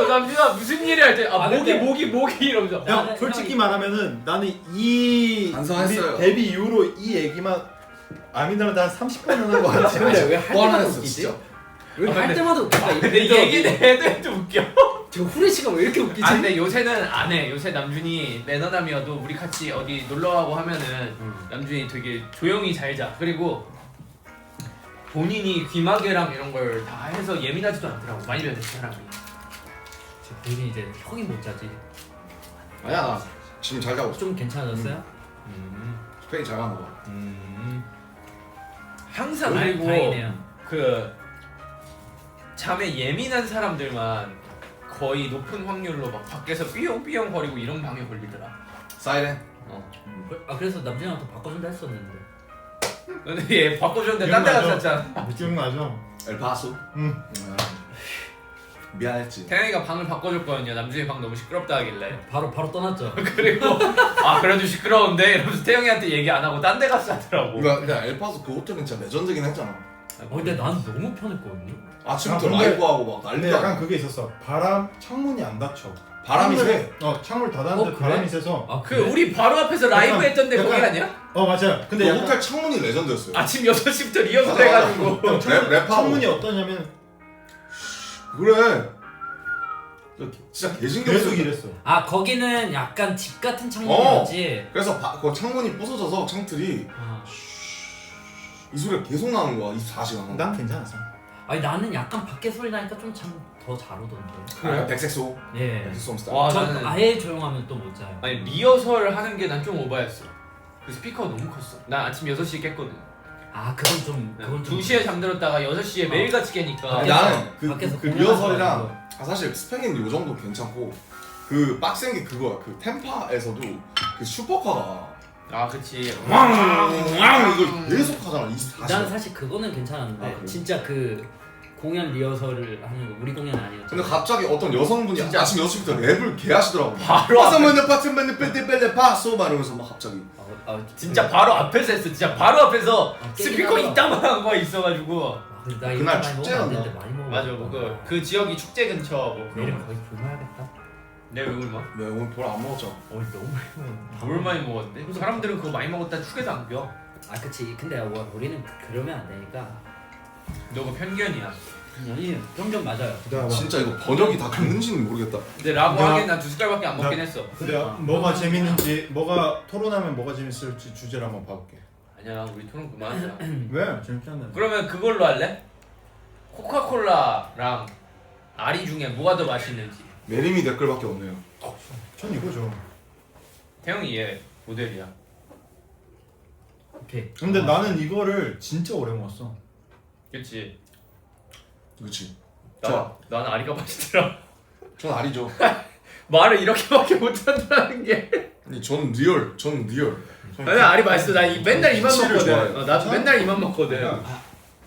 남준아 무슨 일이 할 때 아, 근데- 목이 이러면서 형 나는- 솔직히 말하면은 나는 이 반성했어요. 우리 데뷔 이후로 이 얘기만 아미들한테 한 30번은 한 거 같아. 근데 왜 할 때마다 뻔했어, 웃기지? 진짜. 왜 할 근데- 때마다 웃기지? 근데 이 얘기는 해도 웃겨. 저 후레쉬가 왜 이렇게 웃기지? 아 근데 요새는 안 해. 요새 남준이 매너남이어도 우리 같이 어디 놀러 가고 하면은 남준이 되게 조용히 잘 자. 그리고 본인이 귀마개랑 이런 걸 다 해서 예민하지도 않더라고. 많이 변했어 사람이. 본인이 이제 형이 못 자지. 아니야 나 지금 잘 자고 있어. 좀 괜찮아졌어요? 스페인 잘 가는 거. 항상 다행- 그리고 다행이네요. 그 잠에 예민한 사람들만 거의 높은 확률로 막 밖에서 삐용삐용 거리고 이런 방에 걸리더라. 사이렌. 아 그래서 남준이랑 또 바꿔준다 했었는데. 근데 얘 바꿔줬는데 딴 데 기억나죠? 갔었잖아. 기억나죠? 엘파소. 응. 미안했지. 태양이가 방을 바꿔줬거든요. 남준이 방 너무 시끄럽다 하길래. 바로 떠났죠. 그리고 아 그래도 시끄러운데 이러면서 태영이한테 얘기 안 하고 딴 데 갔어 하더라고. 그러니까 엘파소 그 호텔은 진짜 레전드긴 했잖아. 근데 난 너무 편했거든요. 아침부터 아, 근데- 라이브하고 막 근데 난리다. 약간 그게 있었어. 바람 창문이 안 닫혀. 바람이 세. 창문을 닫았는데 그래? 바람이 세서. 아 그 우리 바로 앞에서 라이브 약간- 했던데 거기 약간- 아니야? 맞아요. 근데 근데 약간 호텔 창문이 레전드였어요. 아침 6시부터 리허설 해가지고 랩하고. 창문이 어떠냐면 그래. 진짜 개신경 계속 쓰. 이랬어. 아 거기는 약간 집 같은 창문이었지. 그래서 그 창문이 부서져서 창틀이 아. 이 소리가 계속 나는 거야 24시간. 난 괜찮았어. 아니 나는 약간 밖에 소리 나니까 좀 참 더 잘 오던데. 그래? 백색소. 예. 백색소 스타일. 와, 전 나는- 아예 조용하면 또 못 자요. 아니 리허설 하는 게 난 좀 오버였어. 그 스피커가 너무 컸어. 난 아침 6시에 깼거든. 아 그건 좀 2시에 잠들었다가 6시에 매일같이 깨니까 아니, 밖에서- 나는 밖에서 그 공연하는 리허설이랑 사실 스펙은 요 정도 괜찮고 그 빡센 게 그거야. 그 템파에서도 그 슈퍼카가 아 그치. 왕 이걸 계속 하잖아 24시간. 난 사실 그거는 괜찮았는데 아, 그래? 진짜 그 공연 리허설을 하는 거 우리 공연 아니었죠. 근데 갑자기 어떤 여성분이 진짜. 아침 6시부터 랩을 개 하시더라고. 바로 파스먼드 파트맨드 뺄때 파소 막 이러면서 막 갑자기 진짜 바로 앞에서 했어. 진짜 바로 앞에서 깨긴 스피커 하더라. 이따만한 거 있어가지고. 아, 근데 나 이거 그날 많이 먹으면 안 축제였나? 되는데 많이 먹어. 맞아. 그 지역이 축제 근처 뭐 내일 그런 거. 거의 굶어야겠다. 내가 왜 굶어? 왜 오늘 뭘 안 먹었잖아. 너무 많이 먹어. 뭘 많이 먹었는데? 사람들은 그거 많이 먹었다 축에도 안 껴. 아 그치. 근데 우리는 그러면 안 되니까. 너가 편견이야. 아니 점점 맞아요. 진짜 이거 번역이 다 됐는지는 모르겠다. 근데 라고 나- 하기엔 난 2숟갈밖에 안 먹긴 했어. 근데 뭐가 재밌는지 뭐가 토론하면 뭐가 재밌을지 주제를 한번 봐볼게. 아니야 우리 토론 그만하자. 왜? 재밌지 않나? 그러면 그걸로 할래? 코카콜라랑 아리 중에 뭐가 더 맛있는지. 메리미 댓글밖에 없네요. 전 이거죠. 태영이 얘 모델이야. 오케이. 근데 나는 이거를 진짜 오래 먹었어. 그치? 그렇지. 난 아리가 맛있더라. 전 아리죠. 말을 이렇게밖에 못한다는 게. 아니 전 리얼. 나는 아리 맛있어. 나 맨날 이만 피치를 먹거든. 좋아해요. 나도 맨날 이만 먹거든.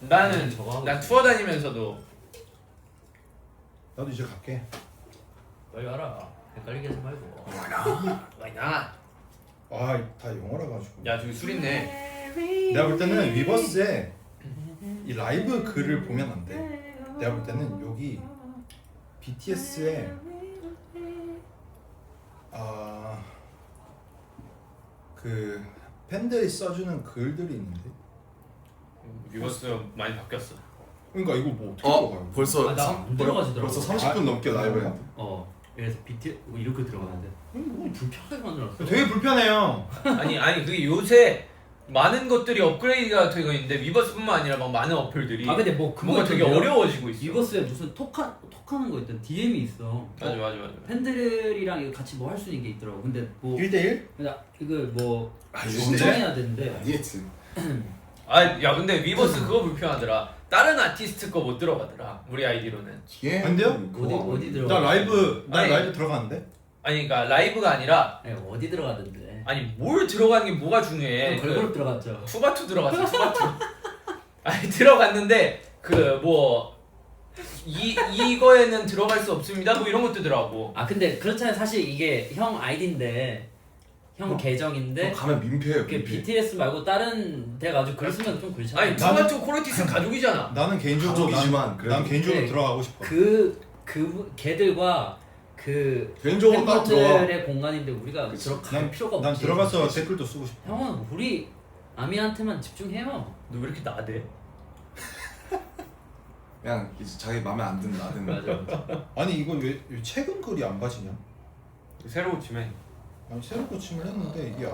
나는 저거 하고 난 투어 다니면서도 나도 이제 갈게. 빨리 와라. 헷갈리게 하지 말고. 와이나. 다 영어라 가지고. 야 저기 술 있네. 내가 볼 때는 위버스에 이 라이브 글을 보면 안 돼. 내가 볼 때는 여기 BTS의 그 팬들이 써주는 글들이 있는데. 위버스 많이 바뀌었어. 그러니까 이거 뭐 어떻게 들어가요? 벌써 아, 나안 들어가지더라고. 벌써 30분 넘게 라이브 했는데. 그래서 BT 이렇게 들어가는데. 뭐 불편하게 만들었어. 되게 불편해요. 아니 그게 요새 많은 것들이 업그레이드가 되고 있는데 위버스뿐만 아니라 막 많은 어플들이 아 근데 뭐 뭔가 되게 어려워지고 있어. 위버스에 무슨 톡하는 거 있던 DM이 있어. 맞아. 팬들이랑 이거 같이 뭐 할 수 있는 게 있더라고. 근데 뭐 1대1? 그냥 이거 뭐 이거 신청해야 되는데. 아니겠지. 야 근데 위버스 그거 불편하더라. 다른 아티스트 거 못 들어가더라. 우리 아이디로는. 예. 안 돼요? 어디 들어가? 나 라이브 아니. 라이브 들어가는데? 아니 그러니까 라이브가 아니라 아니, 어디 들어가던데? 아니 뭘 들어가는 게 뭐가 중요해. 걸그룹 들어갔죠. 투바투 들어갔어. 투바투. 아니 들어갔는데 그 뭐 이거에는 들어갈 수 없습니다. 뭐 이런 거 뜨더라고. 아 근데 그렇잖아요. 사실 이게 형 아이디인데 형 계정인데 가면 민폐예요. 그게 민폐. BTS 말고 다른 데 가지고 글 쓰면 좀 그렇잖아요. 아니 투바투 코르티스 가족이잖아. 나는 개인적으로 가족이지만 난 그래도. 개인적으로 네. 들어가고 싶어. 그 걔들과 그 개인적으로 따로 들어가. 팬분들의 공간인데 우리가 들어갈 필요가 없지. 난 들어가서 댓글도 쓰고 싶어. 형은 우리 아미한테만 집중해요. 너 왜 이렇게 나대? 그냥 이제 자기 마음에 안 드는 나든. 맞아. 아니 이거 왜 최근 글이 안 가지냐? 새로 고치면 아니 새로 고침을 했는데 이게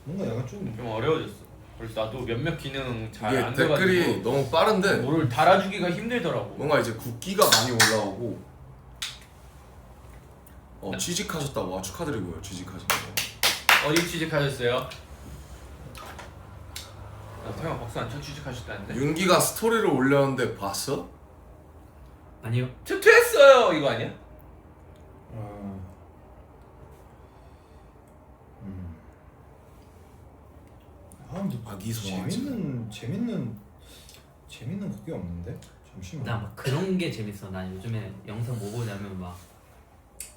뭔가 약간 좀 좀 어려워졌어. 그래서 나도 몇몇 기능 잘 이게 안 댓글이 돼가지고 너무 빠른데 뭐를 달아주기가 힘들더라고. 뭔가 이제 굵기가 많이 올라오고 취직하셨다고 축하드리고요. 취직하신 거. 어디 취직하셨어요? 태영 박수 안 쳐 취직하셨다는데? 윤기가 스토리를 올렸는데 봤어? 아니요. 투투했어요 이거 아니야? 근데 아기 송아지. 재밌는 그게 없는데? 잠시만. 나 막 그런 게 재밌어. 난 요즘에 영상 뭐 보냐면 막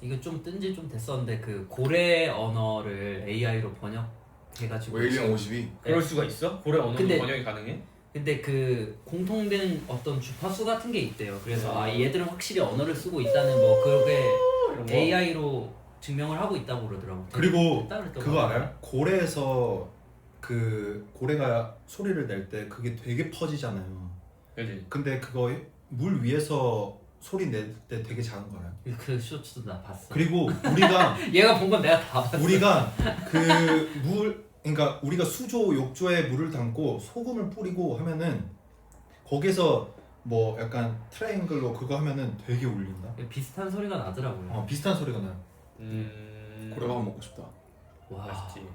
이거 좀 뜬지 좀 됐었는데 그 고래 언어를 AI로 번역해가지고 웨일링 52. 그럴 수가 있어? 고래 언어도 근데- 번역이 가능해? 근데 그 공통된 어떤 주파수 같은 게 있대요. 그래서 얘들은 확실히 언어를 쓰고 있다는 뭐 그게 이런 거? AI로 증명을 하고 있다고 그러더라고. 그리고 됐다 그랬던 그거 거 알아요? 고래에서 그 고래가 소리를 낼 때 그게 되게 퍼지잖아요. 그지? 근데 그거 물 위에서 소리 낼 때 되게 작은 거 알아요? 그 쇼츠도 나 봤어. 그리고 우리가 얘가 본 건 내가 다 봤어. 우리가 그 그러니까 우리가 수조 욕조에 물을 담고 소금을 뿌리고 하면은 거기서 뭐 약간 트라이앵글로 그거 하면은 되게 울린다. 비슷한 소리가 나더라고요. 비슷한 소리가 나요. 고래밥 먹고 싶다. 와. 맛있지.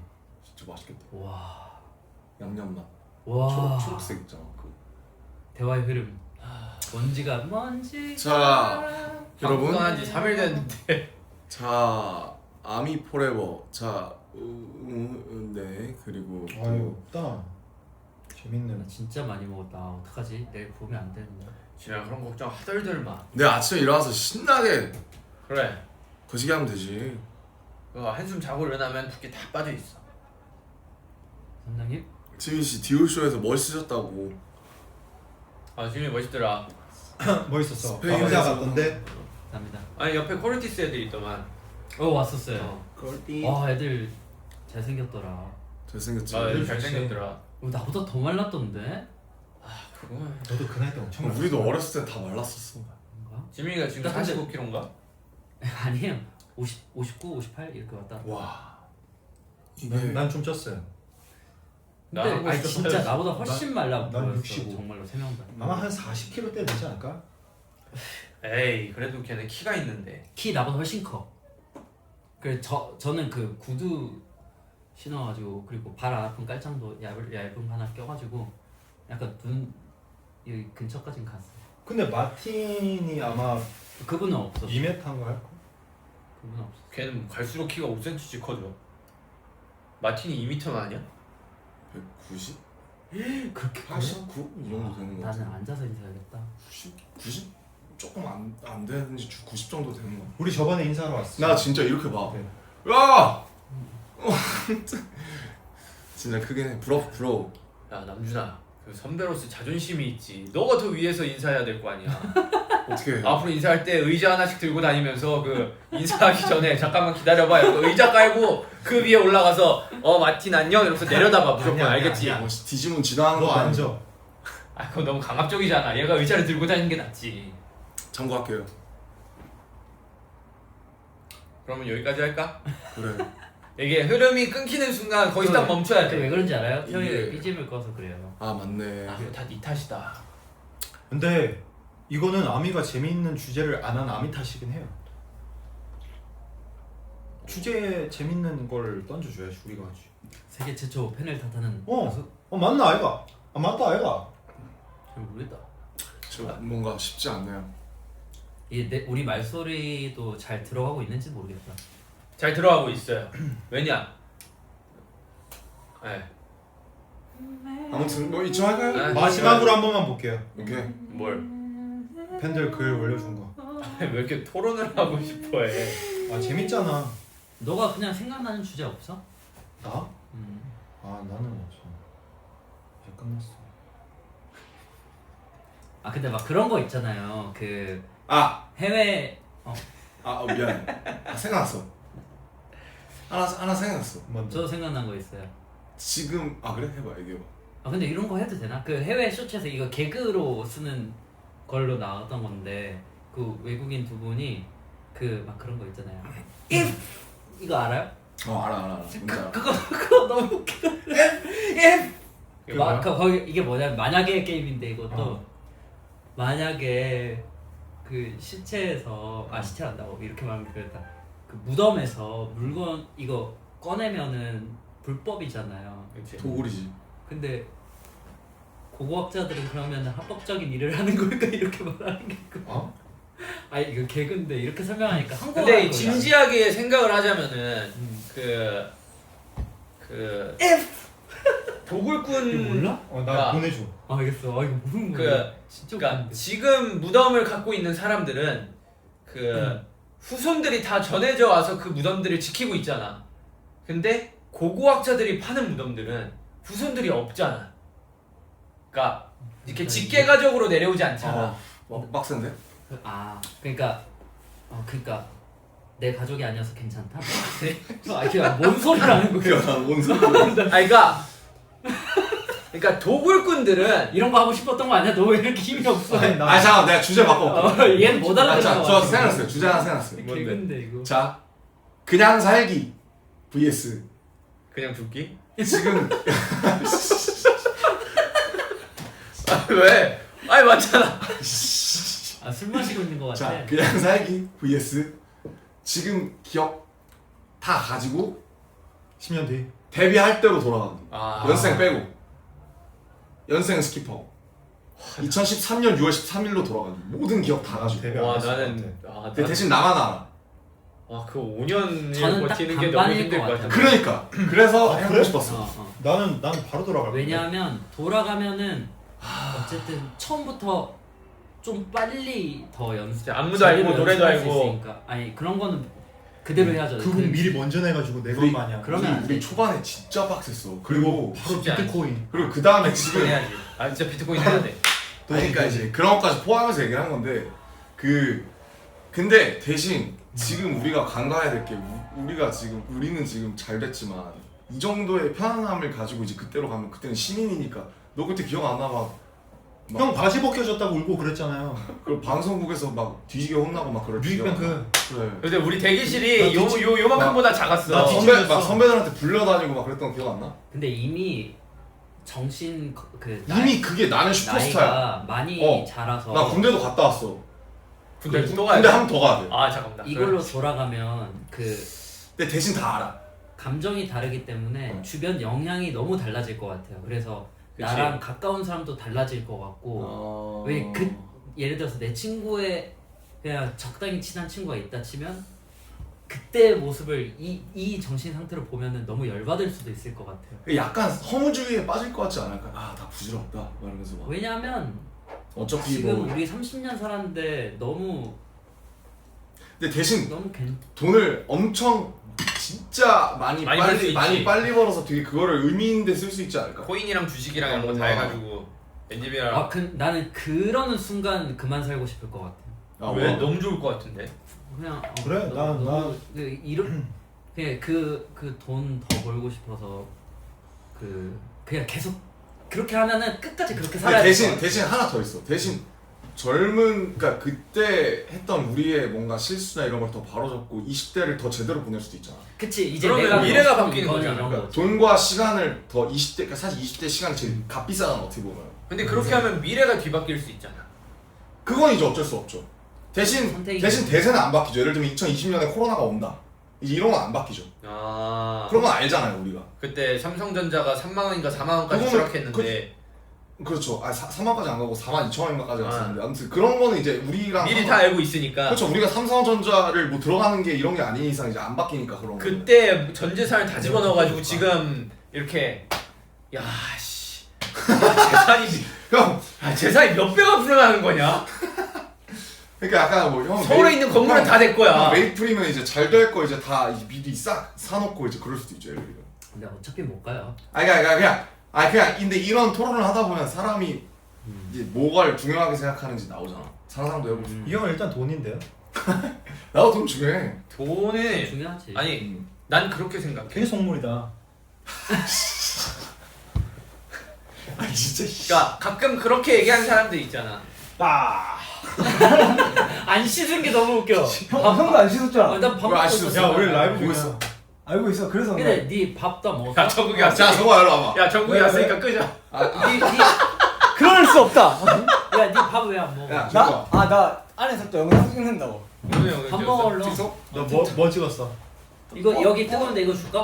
진짜 맛있겠다. 와. 양념맛. 와. 초록색 있잖아. 대화의 흐름. 먼지가 자, 여러분. 방송한 지 3일 됐는데 자, 아미 포레버. 자, 네 그리고 아유 없다. 재밌는. 나 진짜 많이 먹었다. 어떡하지? 내일 보면 안 되는데. 지금 그런 걱정 하덜덜 마. 내가 아침에 일어나서 신나게 그래. 거시기 하면 되지. 그거 한숨 자고 일어나면 붓기 다 빠져 있어. 선장님? 지민 씨 디올쇼에서 멋있으셨다고. 아 지금 멋있더라. 멋있었어. 스페인에서- 혼자 갔던데. 감사합니다. 아니 옆에 코르티스 애들 있더만. 왔었어요. 걸 와 애들 잘생겼더라. 잘생겼지. 아 애들 잘생겼더라. 나보다 더 말랐던데? 그거 너도 그 나이 때 엄청 우리도 어렸을 때 다 말랐었어. 뭔가? 지민이가 지금 나 근데- 45kg인가? 아니에요. 59, 58 이렇게 왔다. 와. 난좀 쪘어요. 나하고 근데 아니 있었어요. 진짜 나보다 훨씬 말라 난 보였어. 65. 정말로 세 명 다. 아마 한 40kg 대 되지 않을까? 에이 그래도 걔는 키가 있는데. 키 나보다 훨씬 커. 그래 저는 그 구두 신어가지고 그리고 발 안 아픈 깔창도 얇은 거 하나 껴가지고 약간 눈 여기 근처까진 갔어. 근데 마틴이 아마 그분은 없었어. 2m인가 할 거. 그분은 없었어. 걔는 갈수록 키가 5cm씩 커져. 마틴이 2m는 아니야? 190? 그렇게 커요? 89? 이 정도 되는 거 같아. 나는 앉아서 인사해야겠다. 90? 조금 안 되는지 90 정도 되는 거. 우리 저번에 인사하러 왔어. 나 진짜 이렇게 봐. 네. 야! 진짜 크긴 해. 부러워. 야 남준아 그 선배로서 자존심이 있지. 너가 더 위에서 인사해야 될 거 아니야. 어떻게 해? 앞으로 인사할 때 의자 하나씩 들고 다니면서 그 인사하기 전에 잠깐만 기다려봐. 이러고 의자 깔고 그 위에 올라가서 마틴 안녕 이러면서 내려다봐. 무조건 아니야, 알겠지? 아니야. 뒤지면 지나가는 너 거 아니야? 앉아. 아 그거 너무 강압적이잖아. 얘가 의자를 들고 다니는 게 낫지. 참고할게요. 그러면 여기까지 할까? 그래. 이게 흐름이 끊기는 순간 거기서 딱 멈춰야 왜 돼. 그런지 알아요? 이게- 형이 BGM을 꺼서 그래요. 아 맞네. 아 이거 다 네 탓이다. 근데 이거는 아미가 재미있는 주제를 안 한 아미 탓이긴 해요. 주제에 재밌는 걸 던져줘야지 우리가 하지. 세계 최초 팬을 탓하는 맞나 아이가? 맞다 아이가? 잘 모르겠다. 저 뭔가 쉽지 않네요. 우리 말소리도 잘 들어가고 있는지 모르겠다. 잘 들어가고 있어요. 왜냐? 네. 아무튼 뭐 이쯤 할까요? 네. 마지막으로 한 번만 볼게요. 오케이. 뭘? 팬들 글 올려준 거. 왜 이렇게 토론을 하고 싶어해? 아 재밌잖아. 너가 그냥 생각나는 주제 없어? 나? 아 나는 없어. 이제 끝났어. 아 근데 막 그런 거 있잖아요. 그 아, 해외 미안해. 생각났어. 하나 생각났어. 먼저. 저 생각난 거 있어요. 지금 그래 해봐 얘기해봐. 아 근데 이런 거 해도 되나? 그 해외 쇼츠에서 이거 개그로 쓰는 걸로 나왔던 건데 그 외국인 두 분이 그 막 그런 거 있잖아요. If 이거 알아요? 알아. 뭔지 알아. 그거 너무 웃기다. If 그게 뭐야? 거기 이게 뭐냐면 만약에 게임인데 이것도 만약에 그 시체에서 시체란다고 이렇게 말하면 그랬다. 그 무덤에서 물건 이거 꺼내면은 불법이잖아요. 그치. 도굴이지. 근데 고고학자들은 그러면 합법적인 일을 하는 걸까 이렇게 말하는 게 있고. 아니 이거 개그인데 이렇게 설명하니까 한국어. 근데 진지하게 생각을 하자면은 그 도굴꾼 몰라? 나 야. 보내줘. 알겠어. 이거 모르는 거야. 진짜 그러니까 웃긴데. 지금 무덤을 갖고 있는 사람들은 그 후손들이 다 전해져 와서 그 무덤들을 지키고 있잖아. 근데 고고학자들이 파는 무덤들은 후손들이 없잖아. 그러니까 이렇게 직계가족으로 내려오지 않잖아. 빡센데? 그러니까 내 가족이 아니어서 괜찮다. 이게 뭔 소리라는 거야? 뭔 소리? 그러니까 도굴꾼들은 이런 거 하고 싶었던 거 아니야? 너 왜 이렇게 힘이 없어? 잠깐 내가 주제 바꿔볼게. 얘는 못 알아듣는 거 저 같아. 생각났어요. 주제 하나 생각났어요. 뭔데? 개그인데 이거. 자, 그냥 살기 vs 그냥 죽기? 지금 왜? 아니 맞잖아. 술 마시고 있는 거 같아. 자, 그냥 살기 vs 지금 기억 다 가지고 10년 뒤. 데뷔할 때로 돌아가기. 아. 연생 빼고. 연생은 스킵하고. 2013년 6월 13일로 돌아가기. 모든 기억 다 가지고. 데뷔 와 안 했을 것 나는 같아. 근데 대신 나만 알아. 그 5년을 저는 딱 버티는 게 너무 반반일 힘들 것 것 같아요. 같아. 그러니까. 그래서 아, 해보고 그래? 싶었어. 나는 바로 돌아갈 거야. 왜냐하면 돌아가면은 어쨌든 처음부터 좀 빨리 더 연습. 안무도 알고 제대로 노래도 연습할 수 알고. 있으니까. 아니 그런 거는 그대로 해야죠. 그분 미리 먼저 내가지고 내 우리- 것마냥. 그러면 안 우리 돼. 초반에 진짜 빡셌어. 그리고 바로 쉽지 않지. 비트코인. 그리고 그 다음에 비트코인 지금 해야지. 진짜 비트코인 해야 돼. 그러니까 이제 그런 것까지 포함해서 얘기를 한 건데 근데 대신 지금 우리가 간과해야 될 게 우리는 지금 잘 됐지만 이 정도의 편안함을 가지고 이제 그때로 가면 그때는 신인이니까 너 그때 기억 안 나? 막 형 바지 벗겨졌다고 울고 그랬잖아요. 그 방송국에서 막 뒤지게 혼나고 막 그럴 기억 안 나. 뮤직뱅크. 그래. 근데 우리 대기실이 나 뒤지- 요만큼보다 작았어. 나 뒤지- 선배들한테 불려다니고 막 그랬던 거 기억 안 나? 근데 이미 정신 이미 그게 나는 슈퍼스타야. 나이가 많이 어. 자라서 나 군대도 갔다 왔어. 군대 또 가야 군대 돼. 한 번 더 가야 돼. 잠깐만. 이걸로 돌아가면 그 근데 대신 다 알아. 감정이 다르기 때문에 주변 영향이 너무 달라질 것 같아요. 그래서 그치. 나랑 가까운 사람도 달라질 것 같고 왜 예를 들어서 내 친구의 그냥 적당히 친한 친구가 있다 치면 그때 모습을 이 정신 상태로 보면은 너무 열받을 수도 있을 것 같아요. 약간 허무주의에 빠질 것 같지 않을까? 나 부질없다. 막 이러면서 막. 왜냐하면 어차피 지금 뭐. 우리 30년 살았는데 너무 근데 대신 너무 돈을 엄청 진짜 많이 많이 벌수 있지. 빨리 벌어서 되게 그거를 의미 있는 데 쓸 수 있지 않을까? 코인이랑 주식이랑 이런 거 다 해가지고 엔지비랑 나는 그러는 순간 그만 살고 싶을 것 같아요. 왜? 뭐. 너무 좋을 것 같은데. 그냥 그래? 나 이런 그냥 그 돈 더 벌고 싶어서 그냥 계속 그렇게 하면은 끝까지 그렇게 살아야 근데 돼. 대신 하나 더 있어. 대신 그러니까 그때 했던 우리의 뭔가 실수나 이런 걸 더 바로잡고 20대를 더 제대로 보낼 수도 있잖아. 그치 이제 그러면 내가 미래가 하고 바뀌는 싶은 거잖아. 이런 그러니까 거지. 돈과 시간을 더 20대, 그러니까 사실 20대 시간이 제일 값비싸잖아 어떻게 보면. 근데 그렇게 하면 미래가 뒤바뀔 수 있잖아. 그건 이제 어쩔 수 없죠. 대신 대세는 안 바뀌죠. 예를 들면 2020년에 코로나가 온다. 이제 이런 건 안 바뀌죠. 그런 건 알잖아요 우리가. 그때 삼성전자가 3만 원인가 4만 원까지 그거는 추락했는데 그렇죠. 3만까지 안 가고 4만 2천 원인가까지 갔었는데 아무튼 그런 거는 이제 우리랑 미리 다 알고 있으니까. 그렇죠. 우리가 삼성전자를 뭐 들어가는 게 이런 게 아닌 이상 이제 안 바뀌니까 그런 거. 그때 전 재산을 다 집어넣어가지고 지금 이렇게 야씨 재산이 형, 재산이 몇 배가 불어나는 거냐? 그러니까 약간 뭐 형 서울에 있는 건물은 다 내 거야. 메이플이면 이제 잘 될 거 이제 다 미리 싹 사놓고 이제 그럴 수도 있죠. 예를 들어. 근데 어차피 못 가요. 그냥 근데 이런 토론을 하다 보면 사람이 이제 뭐가 중요하게 생각하는지 나오잖아. 상상도 해보고. 이 형은 일단 돈인데요. 나도 돈 중요해. 돈은 중요하지. 아니 난 그렇게 생각해. 괜히 속물이다. 아 진짜. 그러니까 가끔 그렇게 얘기하는 사람들 있잖아. 안 씻은 게 너무 웃겨. 형도 안 씻었잖아. 난밥 왜 먹고 안 씻었어? 있었어. 야 우리 라이브 보고 중이야. 있어. 알고 있어. 그래서 근데 네 밥도 안 먹었어? 야 정국이 자, 왔으니까. 정아 일로 와봐. 야 정국이 왜, 왔으니까 끄자. 그럴 수 없다. 야네 밥 왜 안 먹어? 야, 정아. 나 안에서 또 영상 찍는다고. 밥 먹어 얼른. 너뭐 찍었어? 이거 여기 뜨거운데 이거 줄까?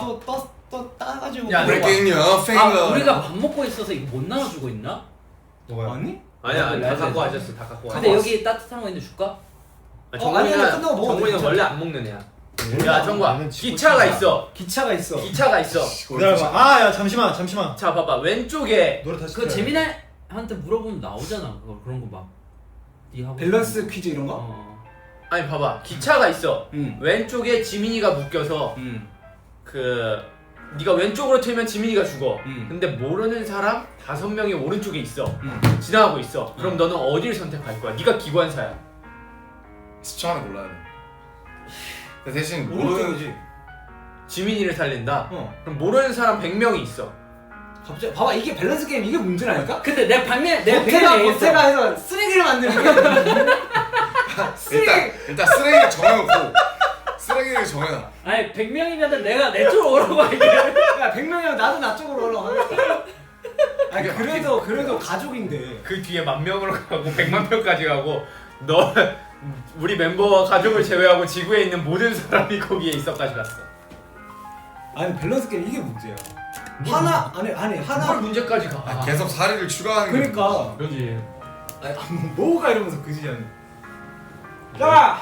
또 따가지고. 야, Break in your 아 finger. 우리가 밥 먹고 있어서 이거 못 나눠주고 있나? 뭐가요? 아니? 아니야 다 라이브 갖고 해서. 와줬어 다 갖고 와. 근데 여기 따뜻한 거 있는데 줄까? 아니야, 끝나고 먹어도 정국이는 괜찮아. 원래 안 먹는 애야. 야 정국아 나는 지고 기차가 싶다. 있어. 기차가 있어. 기차가 있어. 기다려봐. 아야 잠시만. 자 봐봐 왼쪽에 노래 다시. 그 틀어요. 재민이한테 물어보면 나오잖아. 그런 거 막. 네 하고 밸런스 있는 거. 퀴즈 이런 거? 아니 봐봐 기차가 있어. 응. 왼쪽에 지민이가 묶여서 응. 그 네가 왼쪽으로 틀면 지민이가 죽어. 응. 근데 모르는 사람 5명이 오른쪽에 있어. 응. 지나가고 있어. 그럼 너는 어디를 선택할 거야? 네가 기관사야. 10초 안에 골라야 돼. 근데 대신 모르는 오른쪽이지. 지민이를 살린다. 어. 그럼 모르는 사람 100명이 있어. 갑자기 봐봐 이게 밸런스 게임 이게 문제라니까? 근데 내 방면 내 보태가 방면 얘기했어. 해서 쓰레기를 만드는 게. 일단 쓰레기를 정해놓고 쓰레기를 정해놔. 아니 100명이면 내가 내 쪽으로 오라고 할게. 야 100명이면 나도 나 쪽으로 올라가. 아니 그래도 가족인데. 그 뒤에 10,000명으로 가고 100만 명까지 가고 너 우리 멤버와 가족을 제외하고 지구에 있는 모든 사람이 거기에 있어까지 갔어. 아니 밸런스 게임 이게 문제야. 하나 아니 뭘 하나. 문제까지 가? 아, 계속 사리를 추가하는 게 그러니까. 여기 아니 뭐가 이러면서 그지잖아. 야.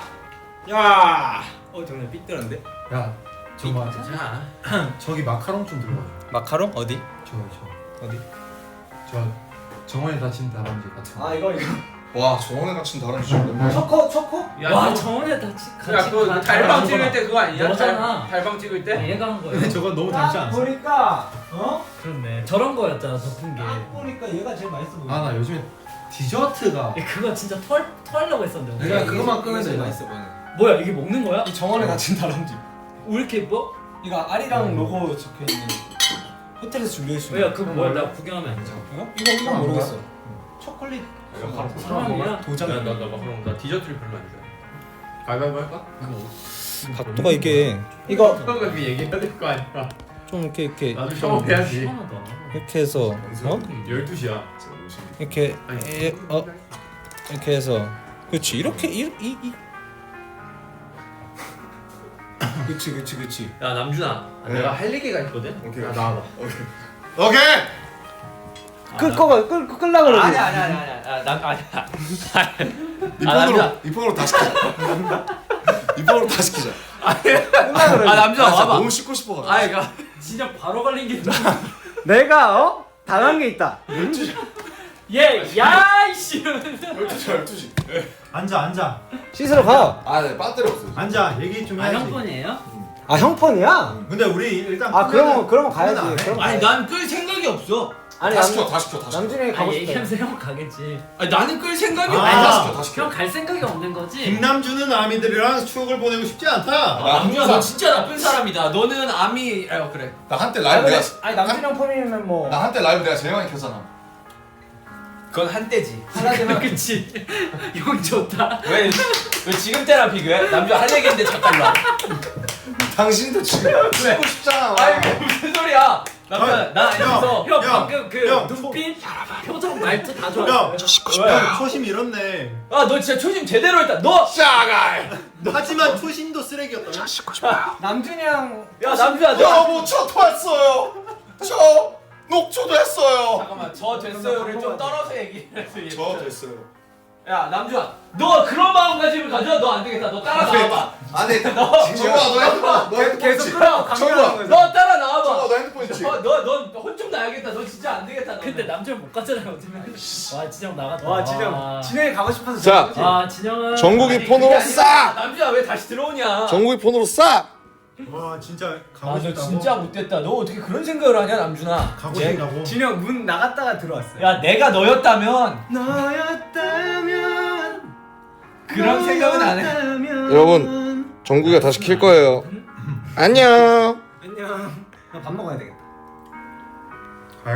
야. 정말 삐뚤었는데? 야 정말 자 저기 마카롱 좀 들어봐. 마카롱 어디? 저 어디? 저 정원이 다친 다람쥐 같은. 아 이거. 와 저번에 같은 다른 주인데 초코? 와 정원에 같이 그 달방 찍을 때 그거 아니냐? 너잖아. 달방 찍을 때? 얘가 한 거야. 근데 저건 너무 닮지 딱 않았어? 보니까 그렇네. 저런 거였잖아 덮은 게. 딱 보니까 얘가 제일 맛있어 보여. 아 나 요즘에 디저트가 그거 진짜 털려고 했었는데. 내가 그거만 끄면서 얘가 맛있어 보여. 뭐야 이게 먹는 거야? 이 정원에 갇힌 다람쥐. 왜 이렇게 예뻐? 이거 아리랑 로고 적혀 있는 호텔에서 준비해 주신. 왜야 그거 뭐야 나 구경하면 안 돼. 이거 모르겠어. 초콜릿. 사람이야? 도장. 나 그럼 나 디저트를 별로 안 좋아해. 가위바위보 할까? 각도가 이게 이거 처음에 그 얘기해야 될 거 아니야. 좀 이렇게 나도 처음 해야지. 시원하다. 이렇게 해서 12시야. 이렇게 이렇게 해서 그렇지 이렇게 그치. 야 남준아, 네. 내가 할 얘기가 있거든. 오케이. 야, 나와봐. 오케이. 끌라 그러지. 아니야. 이 아, 폰으로 이 폰으로 다 시키자. 이 폰으로 다 시키자. 아 남준아 아, 진짜 와봐. 너무 씻고 싶어가지고. 아이 가. 진짜 바로 걸린 게. 내가 당한 게 있다. 얘야 이씨. 12시. 앉아 씻으러 가. 아, 네, 배터리 없어요. 앉아 얘기 좀 아 해야지. 형편이에요? 아 형폰이야? 근데 우리 일단 그러면 가야지. 안 해. 그럼 아니 난 끌 생각이 없어. 아니 다 시켜. 다 시켜. 남준이 아 가고 싶다. 얘기하면서 형 가겠지. 아니 나는 끌 생각이 아, 없어. 다 시켜. 형 갈 생각이 없는 거지. 김남준은 아미들이랑 추억을 보내고 싶지 않다. 남준아 너 진짜 나쁜 사람이다. 너는 아미. 그래. 나 한때 라이브 내가 아니 남준이 형 폰이면 뭐 나 한때 라이브 내가 제일 많이 켰잖아. 그건 한때지. 하나지만 그치. 형 좋다. 왜 지금 때랑 비교해? 남준 할 얘기인데 잠깐 봐. 당신도 지금 씻고 싶잖아. 아이 무슨 소리야? 남준 나 여기서 형 형, 방금 그 형, 눈빛, 표정, 말투 다 형, 좋아. 형 초심 잃었네. 너 진짜 초심 제대로 했다. 너. 샤가이. 하지만 초심도 쓰레기였다. 남준이 형 야 남준아 너. 여러분 저 토했어요. 저 녹초도 했어요. 잠깐만 저 됐어요를 좀 떨어서 얘기해. 저 됐어요. 야 남주아, 너 그런 마음가짐을 가져. 너 안 되겠다. 너 따라 나와봐. 안돼. 정우야 너 핸드폰. 너 핸드폰 계속 있지? 끌어 강요하는 정우야. 거죠. 너 따라 정우야 나와봐. 너 핸드폰 있지? 너혼 좀 나야겠다. 너 진짜 안 되겠다. 너는. 근데 남자를 못 갔잖아요. 와 진영 나갔다. 와 진영 진영이 가고 싶어서 자. 저러지? 아 진영은 정국이 아니, 폰으로 그게 아니라 싸. 남주아 왜 다시 들어오냐? 정국이 폰으로 싸. 와 진짜 가고 아, 너 싶다고. 진짜 못됐다. 너 어떻게 그런 생각을 하냐, 남준아? 가고 싶다고. 진영 문 나갔다가 들어왔어요. 야, 내가 너였다면 너였다면 그런 생각은 안 해. 여러분 정국이가 다시 킬 거예요. 안녕. 안녕. 나 밥 먹어야 되겠다.